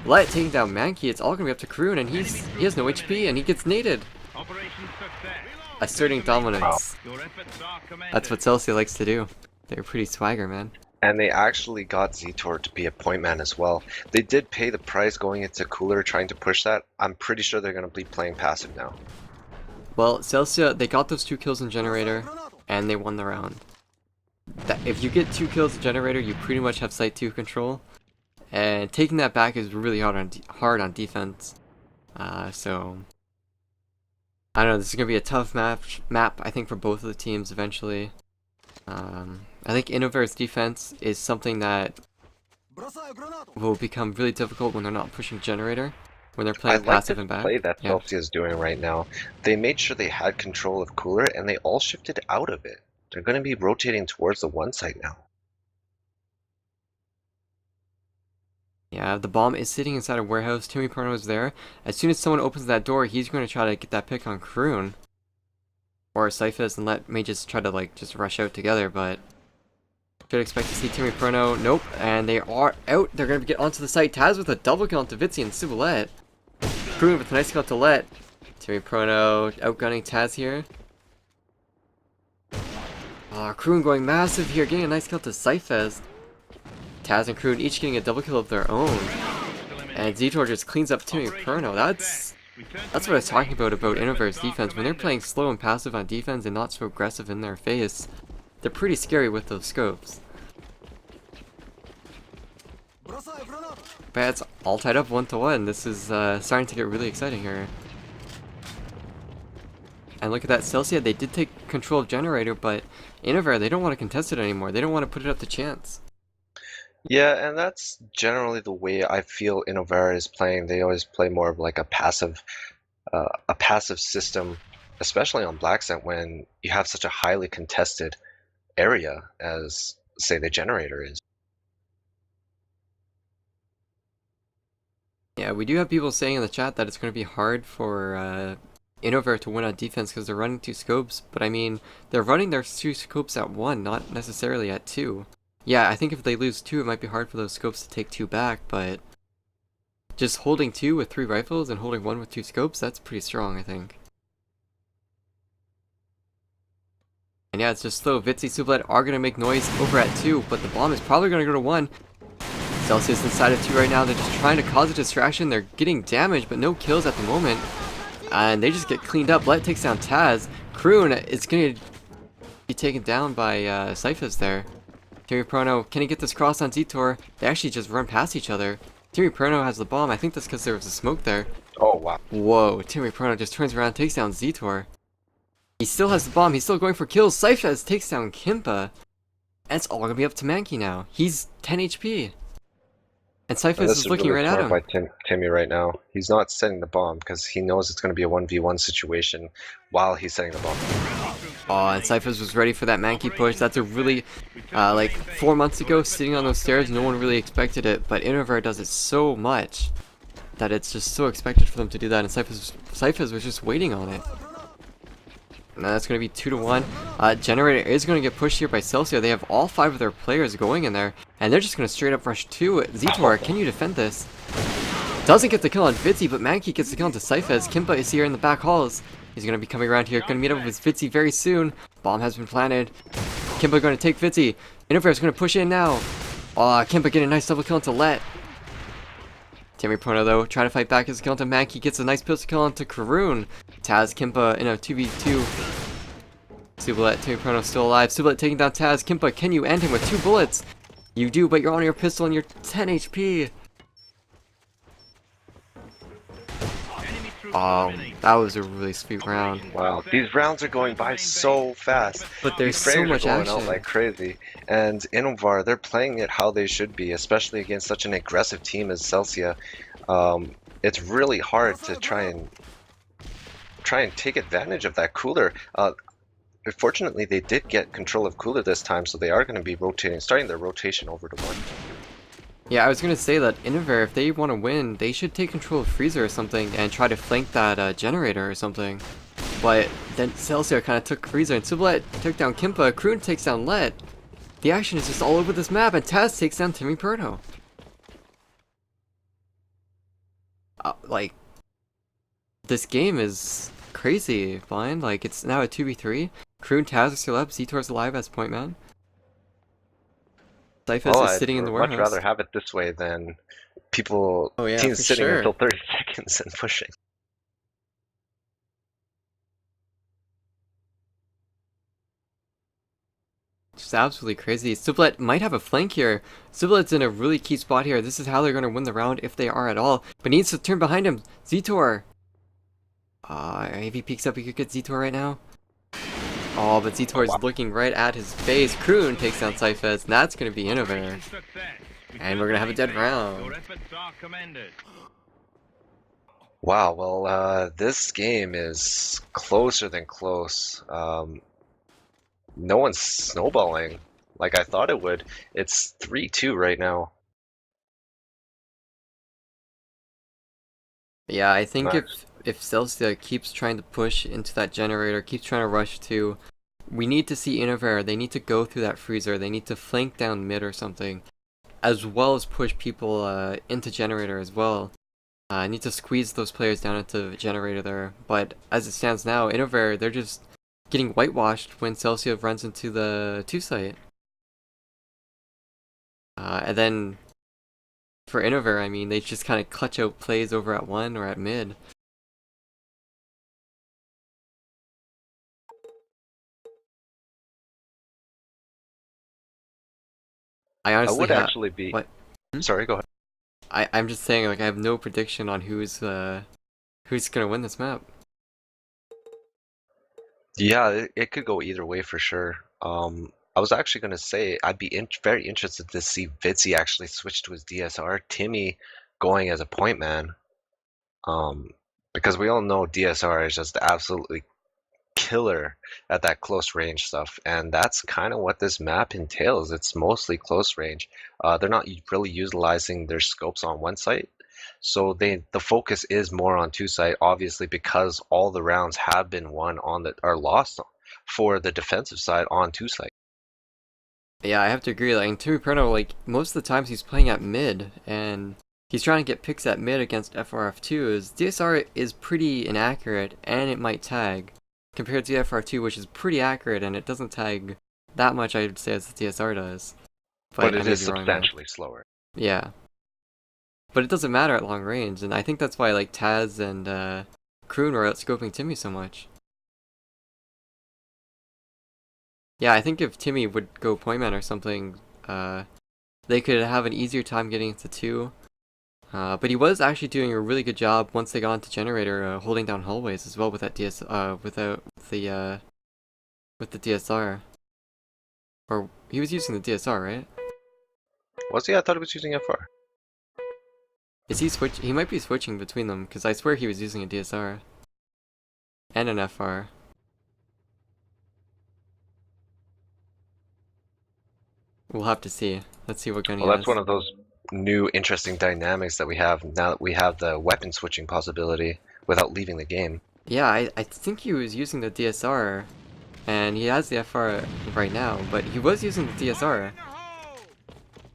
Let taking down Mankey. It's all going to be up to Kroon, and he has no HP, and he gets naded. Asserting dominance. That's what Celsia likes to do. They're pretty swagger, man.
And they actually got Zetor to be a point man as well. They did pay the price going into Cooler trying to push that. I'm pretty sure they're going to be playing passive now.
Well, Celsia, they got those 2 kills in Generator, and they won the round. If you get 2 kills in Generator, you pretty much have Site 2 control. And taking that back is really hard on defense. So, I don't know, this is going to be a tough map, I think, for both of the teams eventually. I think Innovare's defense is something that will become really difficult when they're not pushing Generator. When they're playing passive and back.
I like the play that Celsia is doing right now. They made sure they had control of Cooler, and they all shifted out of it. They're going to be rotating towards the 1 site now.
Yeah, the bomb is sitting inside a warehouse. Timmy Perno is there. As soon as someone opens that door, he's going to try to get that pick on Kroon. Or Syphus, and let may just try to, like, just rush out together, but... Should expect to see Timmy Perno. Nope, and they are out. They're going to get onto the site. Taz with a double kill onto Vitzi and Sublet. Kroon with a nice kill to Let. Timmy Perno outgunning Taz here. Kroon going massive here, getting a nice kill to Syphus. Taz and Kroon each getting a double kill of their own. And Zetor just cleans up Timmy Perno. That's what I was talking about Innovare's defense. When they're playing slow and passive on defense and not so aggressive in their face, they're pretty scary with those scopes. But it's all tied up 1-1. This is starting to get really exciting here. And look at that, Celsia, they did take control of Generator, but Innovare, they don't want to contest it anymore. They don't want to put it up to chance.
Yeah, and that's generally the way I feel Innovare is playing. They always play more of like a passive system, especially on Black Scent when you have such a highly contested area as, say, the Generator is.
Yeah, we do have people saying in the chat that it's going to be hard for Innovare to win on defense because they're running 2 scopes, but I mean, they're running their 2 scopes at 1, not necessarily at 2. Yeah, I think if they lose 2, it might be hard for those scopes to take 2 back, but just holding 2 with 3 rifles and holding 1 with 2 scopes, that's pretty strong, I think. And yeah, it's just slow. Vitzi, Sublet are going to make noise over at 2, but the bomb is probably going to go to 1. Celsius inside of 2 right now. They're just trying to cause a distraction. They're getting damage, but no kills at the moment. And they just get cleaned up. Let takes down Taz. Kroon is going to be taken down by Syphus there. Timmy Perno, can he get this cross on Zetor? They actually just run past each other. Timmy Perno has the bomb. I think that's because there was a smoke there.
Oh, wow.
Whoa, Timmy Perno just turns around, takes down Zetor. He still has the bomb. He's still going for kills. Syphus takes down Kimpa. And it's all going to be up to Mankey now. He's 10 HP. And Syphus is looking right at him.
By Timmy right now. He's not setting the bomb because he knows it's going to be a 1v1 situation while he's setting the bomb.
Oh, and Syphus was ready for that Mankey push. That's a really, like 4 months ago, sitting on those stairs, no one really expected it. But Innovare does it so much that it's just so expected for them to do that. And Syphus was just waiting on it. Now that's going to be 2-1. Generator is going to get pushed here by Celsia. They have all 5 of their players going in there. And they're just going to straight up rush 2. Zetor, can you defend this? Doesn't get the kill on Vitzi, but Mankey gets the kill onto Syphus. Kimpa is here in the back halls. He's going to be coming around here. Going to meet up with Vitzi very soon. Bomb has been planted. Kimpa going to take Vitzi. Innovare is going to push in now. Kimpa getting a nice double kill onto Let. Timmy Perno, though, trying to fight back his kill onto Mankey. Gets a nice pistol kill onto Kroon. Taz, Kimpa in a 2v2. Sublet, Timmy Perno still alive. Sublet taking down Taz. Kimpa, can you end him with 2 bullets? You do, but you're on your pistol and you're 10 HP. Oh, that was a really sweet round.
Wow, these rounds are going by so fast.
But there's
These
so
frames are
much
going out
action.
like crazy. And Innovar, they're playing it how they should be, especially against such an aggressive team as Celsia. It's really hard to try and take advantage of that cooler. Fortunately, they did get control of cooler this time, so they are going to be starting their rotation over to 1.
Yeah, I was gonna say that Innovare, if they want to win, they should take control of Freezer or something and try to flank that generator or something. But then Celsia kind of took Freezer, and Sublet took down Kimpa. Kroon takes down Let. The action is just all over this map, and Taz takes down Timmy Perno. Like, this game is crazy, fine. Like, it's now a 2v3. Kroon, Taz are still up. Zetor's alive as point man. Cyphus is sitting in the warehouse.
I'd much rather have it this way than teams sitting
sure.
until 30 seconds and pushing.
Just absolutely crazy. Sublet might have a flank here. Sublet's in a really key spot here. This is how they're going to win the round if they are at all. But he needs to turn behind him. Zetor. If he peeks up, he could get Zetor right now. Oh, but Zetor is looking right at his face. Kroon takes down Cyphus, and that's going to be Innovare. And we're going to have a dead round.
Wow, well, this game is closer than close. No one's snowballing like I thought it would. It's 3-2 right now.
Yeah, I think
Nice.
if Celsia keeps trying to push into that generator, keeps trying to rush to, we need to see Innovare. They need to go through that freezer. They need to flank down mid or something, as well as push people into generator as well. I need to squeeze those players down into the generator there. But as it stands now, Innovare, they're just getting whitewashed when Celsia runs into the 2 site. And then for Innovare, I mean, they just kind of clutch out plays over at 1 or at mid. I honestly
would actually be.
What?
Sorry, go ahead.
I'm just saying, like, I have no prediction on who's gonna win this map.
Yeah, it could go either way for sure. I was actually going to say I'd be very interested to see Vitzi actually switch to his DSR, Timmy going as a point man. Because we all know DSR is just absolutely killer at that close range stuff, and that's kind of what this map entails. It's mostly close range. They're not really utilizing their scopes on 1 site, so the focus is more on 2 site, obviously, because all the rounds have been won or lost for the defensive side on 2 site.
Yeah, I have to agree. Like, Timmy Perno, like, most of the times he's playing at mid, and he's trying to get picks at mid against FRF2. His DSR is pretty inaccurate, and it might tag, compared to FR2, which is pretty accurate, and it doesn't tag that much, I would say, as the DSR does.
But it is substantially slower.
Yeah. But it doesn't matter at long range, and I think that's why, like, Taz and Kroon were outscoping Timmy so much. Yeah, I think if Timmy would go point man or something, they could have an easier time getting into 2. But he was actually doing a really good job once they got into generator, holding down hallways as well with that with the DSR. Or he was using the DSR, right?
Was he? I thought he was using FR.
Is he switch? He might be switching between them, because I swear he was using a DSR and an FR. We'll have to see. Let's see what gun he has.
Well, that's one of those new interesting dynamics that we have now that we have the weapon switching possibility without leaving the game.
Yeah, I think he was using the DSR, and he has the FR right now, but he was using the DSR.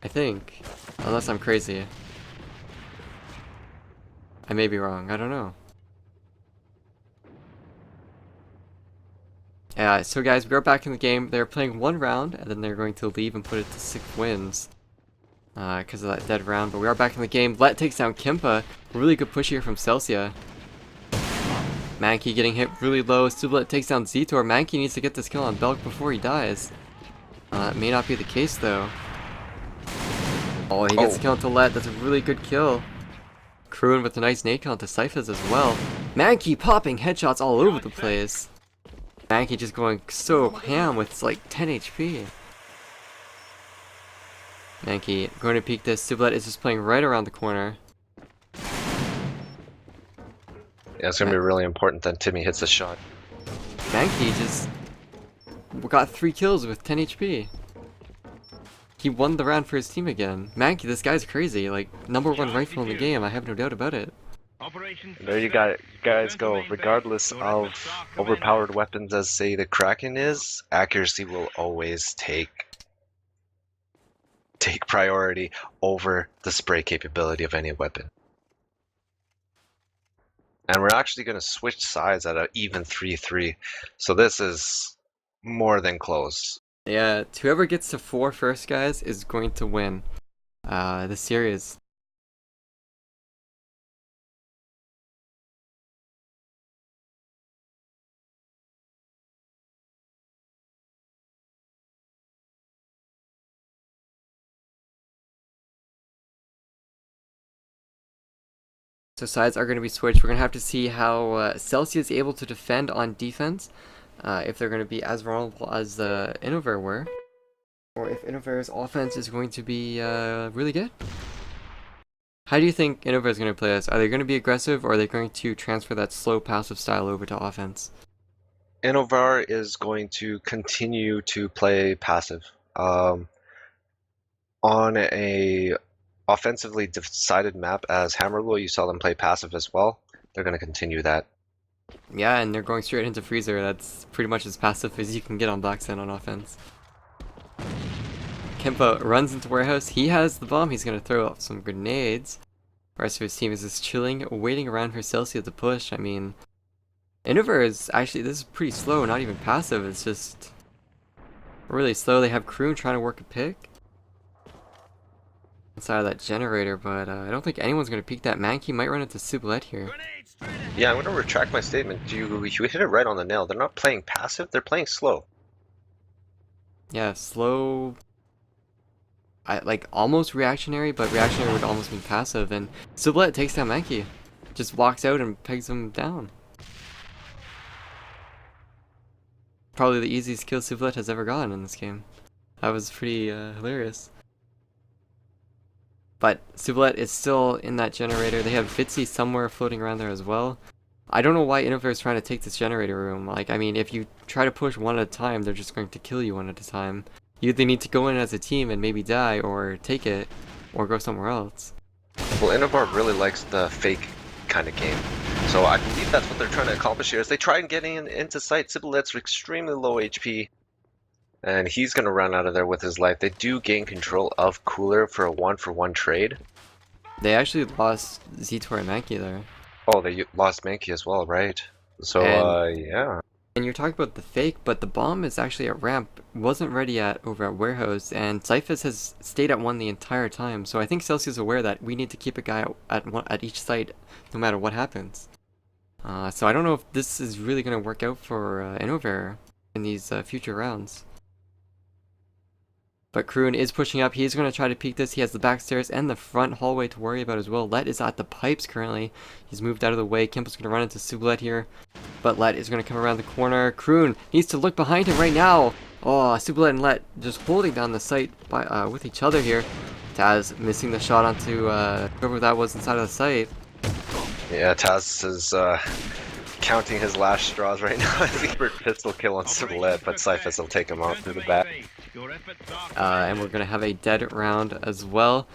I think. Unless I'm crazy. I may be wrong, I don't know. Yeah, so guys, we are back in the game. They're playing 1 round, and then they're going to leave and put it to 6 wins. Because of that dead round, but we are back in the game. Let takes down Kimpa. Really good push here from Celsia. Mankey getting hit really low. Sublet takes down Zetor. Mankey needs to get this kill on Belk before he dies. It may not be the case though. Oh, he gets the kill onto Let. That's a really good kill. Kroon with a nice nade kill onto Cyphers as well. Mankey popping headshots all over the place. Mankey just going so ham with like 10 HP. Mankey going to peek this. Sublet is just playing right around the corner.
Yeah, it's gonna be really important that Timmy hits a shot.
Mankey just got 3 kills with 10 HP. He won the round for his team again. Mankey, this guy's crazy. Like, #1 rifle in the game, I have no doubt about it.
There you guys go. Regardless of overpowered weapons as say the Kraken is, accuracy will always take priority over the spray capability of any weapon. And we're actually going to switch sides at an even 3-3. So this is more than close.
Yeah, whoever gets to 4 first, guys, is going to win the series. So sides are going to be switched. We're going to have to see how Celsia is able to defend on defense. If they're going to be as vulnerable as Innovare were. Or if Innovare's offense is going to be really good. How do you think Innovare is going to play this? Are they going to be aggressive, or are they going to transfer that slow passive style over to offense?
Innovare is going to continue to play passive. On a offensively decided map as Hammerlow, you saw them play passive as well. They're going to continue that.
Yeah, and they're going straight into Freezer. That's pretty much as passive as you can get on Blackstone on offense. Kempa runs into Warehouse. He has the bomb. He's going to throw up some grenades. The rest of his team is just chilling, waiting around for Celsia to push. I mean, Innovare is actually, this is pretty slow, not even passive. It's just really slow. They have Kroon trying to work a pick inside of that generator, but I don't think anyone's going to peek that. Mankey might run into Sublet here.
Yeah, I'm going to retract my statement. You hit it right on the nail. They're not playing passive, they're playing slow.
Yeah, slow. Like almost reactionary, but reactionary would almost mean passive. And Sublet takes down Mankey. Just walks out and pegs him down. Probably the easiest kill Sublet has ever gotten in this game. That was pretty hilarious. But Sublet is still in that generator. They have Fitzy somewhere floating around there as well. I don't know why Innovare is trying to take this generator room. Like, I mean, if you try to push one at a time, they're just going to kill you one at a time. You either need to go in as a team and maybe die, or take it, or go somewhere else.
Well, Innovare really likes the fake kind of game. So I believe that's what they're trying to accomplish here. As they try and get into sight, Siblet's extremely low HP. And he's going to run out of there with his life. They do gain control of Cooler for a 1-for-1 trade.
They actually lost Zetor and Mankey there.
Oh, they lost Mankey as well, right? So, yeah.
And you're talking about the fake, but the bomb is actually at ramp. Wasn't ready yet over at Warehouse, and Cyphus has stayed at 1 the entire time. So I think Celsia's aware that we need to keep a guy at each site, no matter what happens. So I don't know if this is really going to work out for Innovare in these future rounds. But Kroon is pushing up. He's going to try to peek this. He has the back stairs and the front hallway to worry about as well. Let is at the pipes currently. He's moved out of the way. Kempo's going to run into Sublet here. But Let is going to come around the corner. Kroon needs to look behind him right now. Oh, Sublet and Let just holding down the site by, with each other here. Taz missing the shot onto whoever that was inside of the site.
Yeah, Taz is counting his last straws right now as he pistol kill on Sublet, but Cyphus will take him out through the back.
And we're going to have a dead round as well.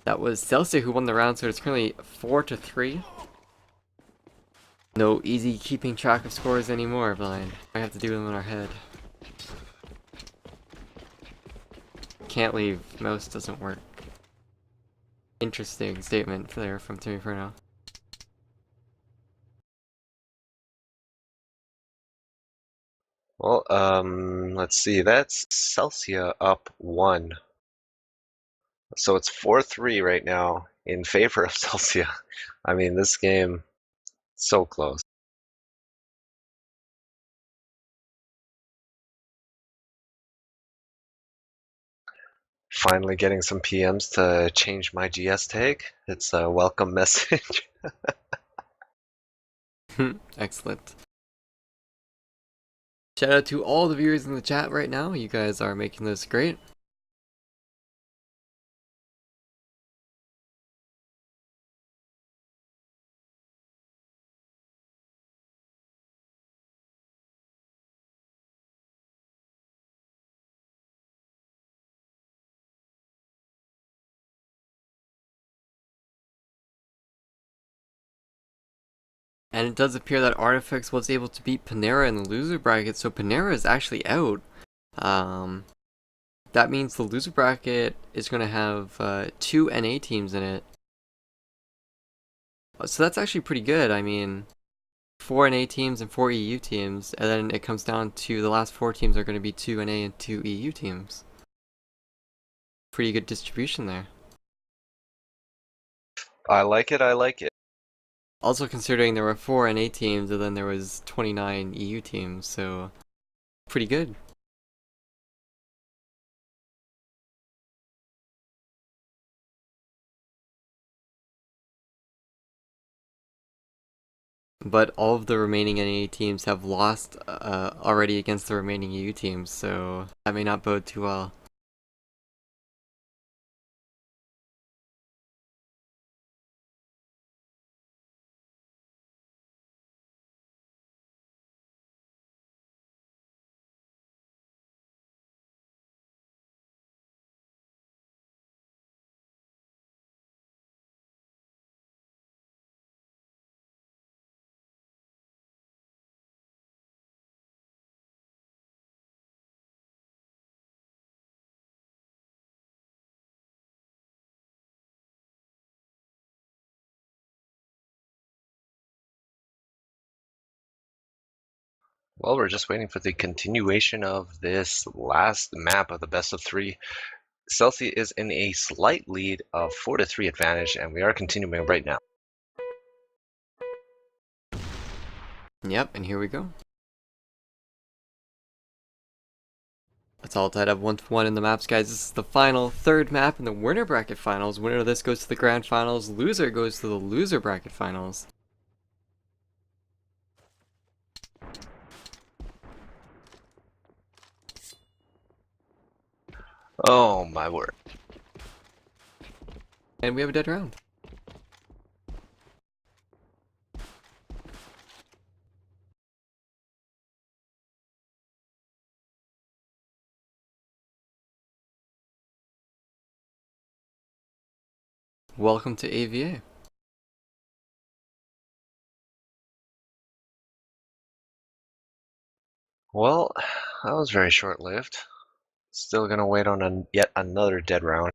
That was Celsia who won the round, so it's currently 4-3. No easy keeping track of scores anymore, Blind. I have to do them in our head. Can't leave. Mouse doesn't work. Interesting statement there from Timmy Furno.
Well, let's see. That's Celsia up 1. So it's 4-3 right now in favor of Celsia. I mean, this game, so close. Finally getting some PMs to change my GS tag. It's a welcome message.
Excellent. Shout out to all the viewers in the chat right now. You guys are making this great. And it does appear that Artifacts was able to beat Panera in the loser bracket, so Panera is actually out. That means the loser bracket is going to have 2 NA teams in it. So that's actually pretty good. I mean, 4 NA teams and 4 EU teams, and then it comes down to the last 4 teams are going to be 2 NA and 2 EU teams. Pretty good distribution there.
I like it, I like it.
Also considering there were 4 NA teams and then there was 29 EU teams, so pretty good. But all of the remaining NA teams have lost already against the remaining EU teams, so that may not bode too well.
Well, we're just waiting for the continuation of this last map of the best of 3. Celsia is in a slight lead of 4-3 advantage, and we are continuing right now.
Yep, and here we go. It's all tied up 1-1 in the maps, guys. This is the final 3rd map in the winner bracket finals. Winner of this goes to the grand finals. Loser goes to the loser bracket finals.
Oh my word.
And we have a dead round. Welcome to AVA.
Well, that was very short-lived. Still gonna wait on yet another dead round.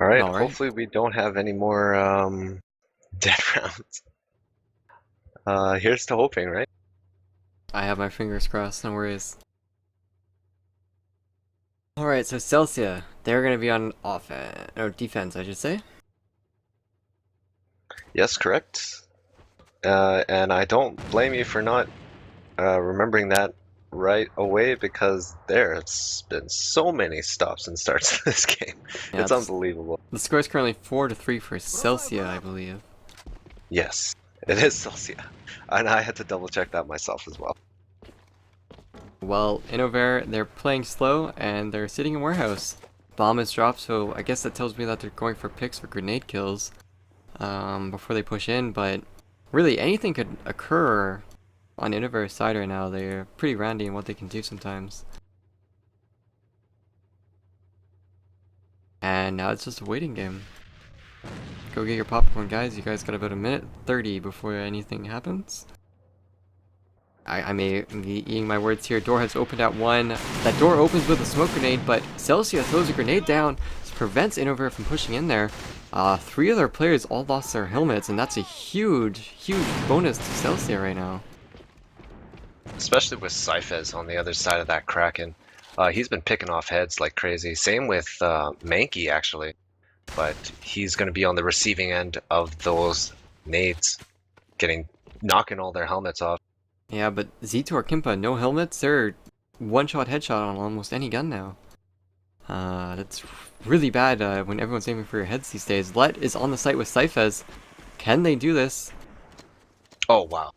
Alright,
All right.
hopefully we don't have any more dead rounds. Here's to hoping, right?
I have my fingers crossed, no worries. Alright, so Celsia, they're going to be on offense, or defense, I should say.
Yes, correct. And I don't blame you for not remembering that right away, because there's been so many stops and starts in this game.
Yeah,
It's unbelievable.
The score is currently 4-3 for Celsia, I believe.
Yes, it is Celsia. And I had to double check that myself as well.
Well, Innovare, they're playing slow, and they're sitting in warehouse. Bomb is dropped, so I guess that tells me that they're going for picks for grenade kills before they push in, but really anything could occur on Innovare's side right now. They're pretty randy in what they can do sometimes. And now it's just a waiting game. Go get your popcorn, guys. You guys got about a minute 30 before anything happens. I may be eating my words here. Door has opened at 1. That door opens with a smoke grenade, but Celsia throws a grenade down. This prevents Innovare from pushing in there. 3 of their players all lost their helmets, and that's a huge, huge bonus to Celsia right now.
Especially with Cyphers on the other side of that Kraken. He's been picking off heads like crazy. Same with Mankey, actually. But he's going to be on the receiving end of those nades, knocking all their helmets off.
Yeah, but Z2 or Kimpa, no helmets, they're one-shot headshot on almost any gun now. That's really bad when everyone's aiming for your heads these days. Let is on the site with Cyphez. Can they do this?
Oh, wow.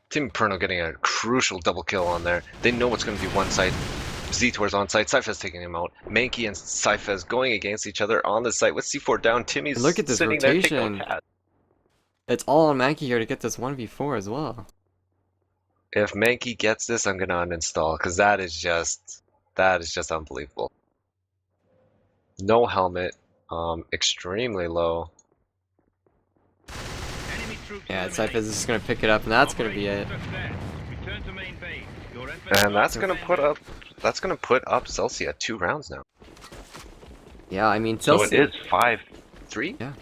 Tim Perno getting a crucial double kill on there. They know it's going to be one side. Z-Tor's on site, Cyphez taking him out. Mankey and Cyphez going against each other on the site with C4 down. Timmy's
Look at this
sitting
rotation.
there taking out Taz.
It's all on Mankey here to get this 1v4 as well.
If Mankey gets this, I'm going to uninstall, because that is just unbelievable. No helmet, extremely low.
Yeah, Cyphez is just going to pick it up, and that's going to be it.
And that's going to put up Celsia at 2 rounds now.
Yeah, I mean,
So
Celsia...
it is 5-3?
Yeah.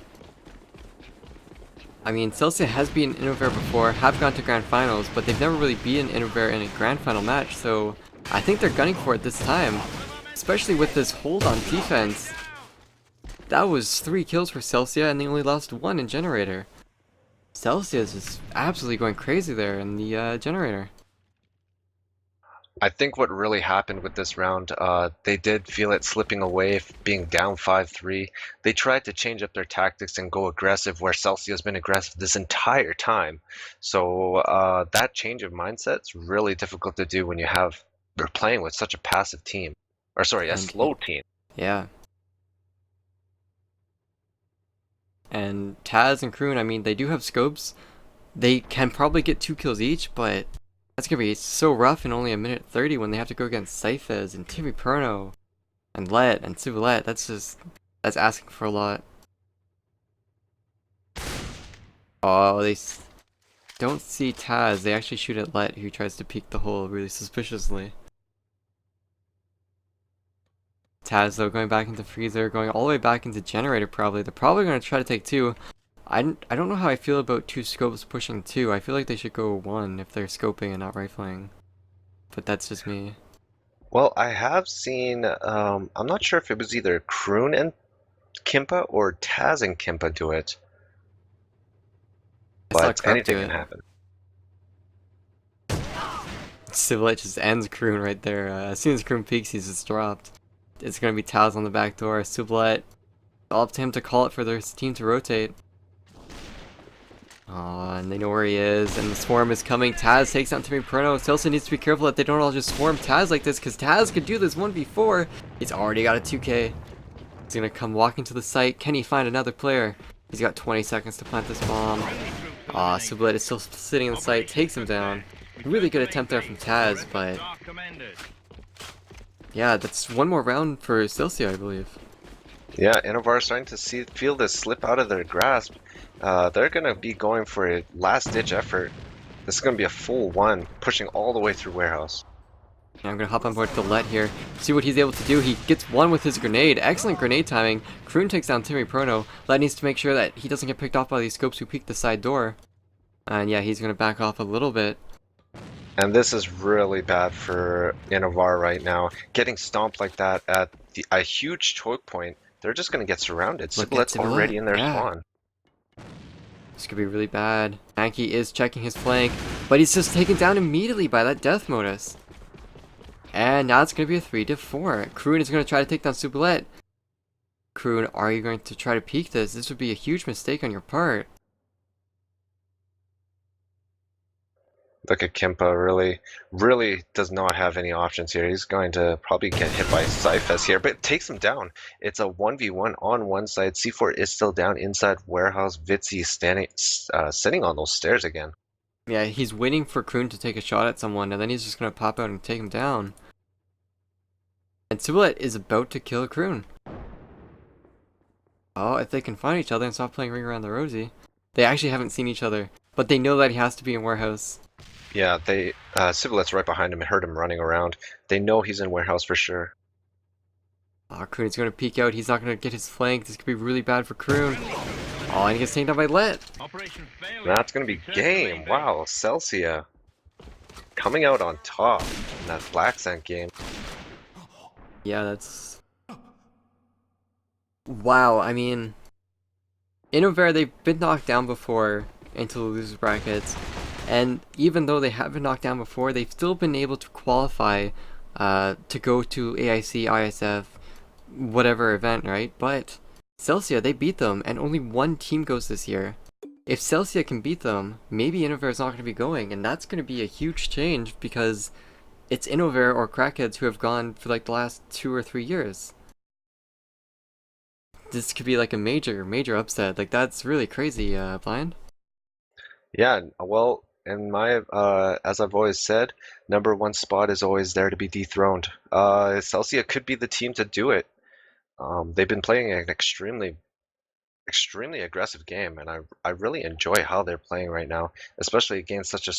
I mean, Celsia has beaten Innovare before, have gone to Grand Finals, but they've never really beaten Innovare in a Grand Final match, so I think they're gunning for it this time. Especially with this hold on defense. That was 3 kills for Celsia, and they only lost 1 in Generator. Celsia is just absolutely going crazy there in the Generator.
I think what really happened with this round, they did feel it slipping away, being down 5-3. They tried to change up their tactics and go aggressive, where Celsia has been aggressive this entire time. So that change of mindset's really difficult to do when you're playing with such a passive team. Or sorry, a slow team.
Yeah. And Taz and Kroon, I mean, they do have scopes. They can probably get 2 kills each, but that's going to be so rough in only a minute 30 when they have to go against Cyphez and Timmy Perno and Let and Civilette. That's asking for a lot. Oh, they don't see Taz. They actually shoot at Let, who tries to peek the hole really suspiciously. Taz, though, going back into Freezer, going all the way back into Generator probably. They're probably going to try to take 2. I don't know how I feel about 2 scopes pushing 2. I feel like they should go 1 if they're scoping and not rifling. But that's just me.
Well, I have seen, I'm not sure if it was either Kroon and Kimpa or Taz and Kimpa do it. But anything can happen.
Civilette just ends Kroon right there. As soon as Kroon peeks, he's just dropped. It's going to be Taz on the back door. Civilette, all up to him to call it for their team to rotate. And they know where he is, and the swarm is coming. Taz takes out Timmy Perno. Celsia needs to be careful that they don't all just swarm Taz like this, because Taz could do this 1v4. He's already got a 2k. He's going to come walking to the site. Can he find another player? He's got 20 seconds to plant this bomb. Civilette is still sitting in the site, takes him down. Really good attempt there from Taz, but yeah, that's 1 more round for Celsia, I believe.
Yeah, Innovare starting to feel this slip out of their grasp. They're going to be going for a last-ditch effort. This is going to be a full 1, pushing all the way through warehouse.
Yeah, I'm going to hop on board to Let here, see what he's able to do. He gets 1 with his grenade. Excellent grenade timing. Kroon takes down Timmy Perno. Let needs to make sure that he doesn't get picked off by these scopes who peek the side door. And yeah, he's going to back off a little bit.
And this is really bad for Innovare right now. Getting stomped like that at a huge choke point, they're just going to get surrounded. Civilette's already in their spawn.
This could be really bad. Mankey is checking his flank, but he's just taken down immediately by that death modus. And now it's going to be a 3-4. Kroon is going to try to take down Civilette. Kroon, are you going to try to peek this? This would be a huge mistake on your part.
Look at Kimpa, really does not have any options here. He's going to probably get hit by Cyphers here, but it takes him down. It's a 1v1 on one side. C4 is still down inside warehouse. Vitzi is sitting on those stairs again.
Yeah, he's waiting for Kroon to take a shot at someone, and then he's just going to pop out and take him down. And Civilette is about to kill Kroon. Oh, if they can find each other and stop playing Ring Around the Rosie. They actually haven't seen each other, but they know that he has to be in warehouse.
Yeah, they Civilet's right behind him. I heard him running around. They know he's in warehouse for sure.
Oh, Kroon's gonna peek out. He's not gonna get his flank. This could be really bad for Kroon. Oh, and he gets taken down by Let.
Operation failure.
That's gonna be
Return to main
game.
base.
Wow, Celsia coming out on top in that Black Scent game.
Yeah, that's... Wow, I mean... Innovare, they've been knocked down before into the losers brackets, and even though they have been knocked down before, they've still been able to qualify to go to AIC, ISF, whatever event, right? But Celsia, they beat them, and only one team goes this year. If Celsia can beat them, maybe Innovare is not going to be going, and that's going to be a huge change because it's Innovare or Crackheads who have gone for like the last 2 or 3 years. This could be like a major upset. Like, that's really crazy, Blind.
Yeah, well, in my as I've always said, #1 spot is always there to be dethroned. Celsia could be the team to do it. They've been playing an extremely aggressive game, and I really enjoy how they're playing right now, especially against such a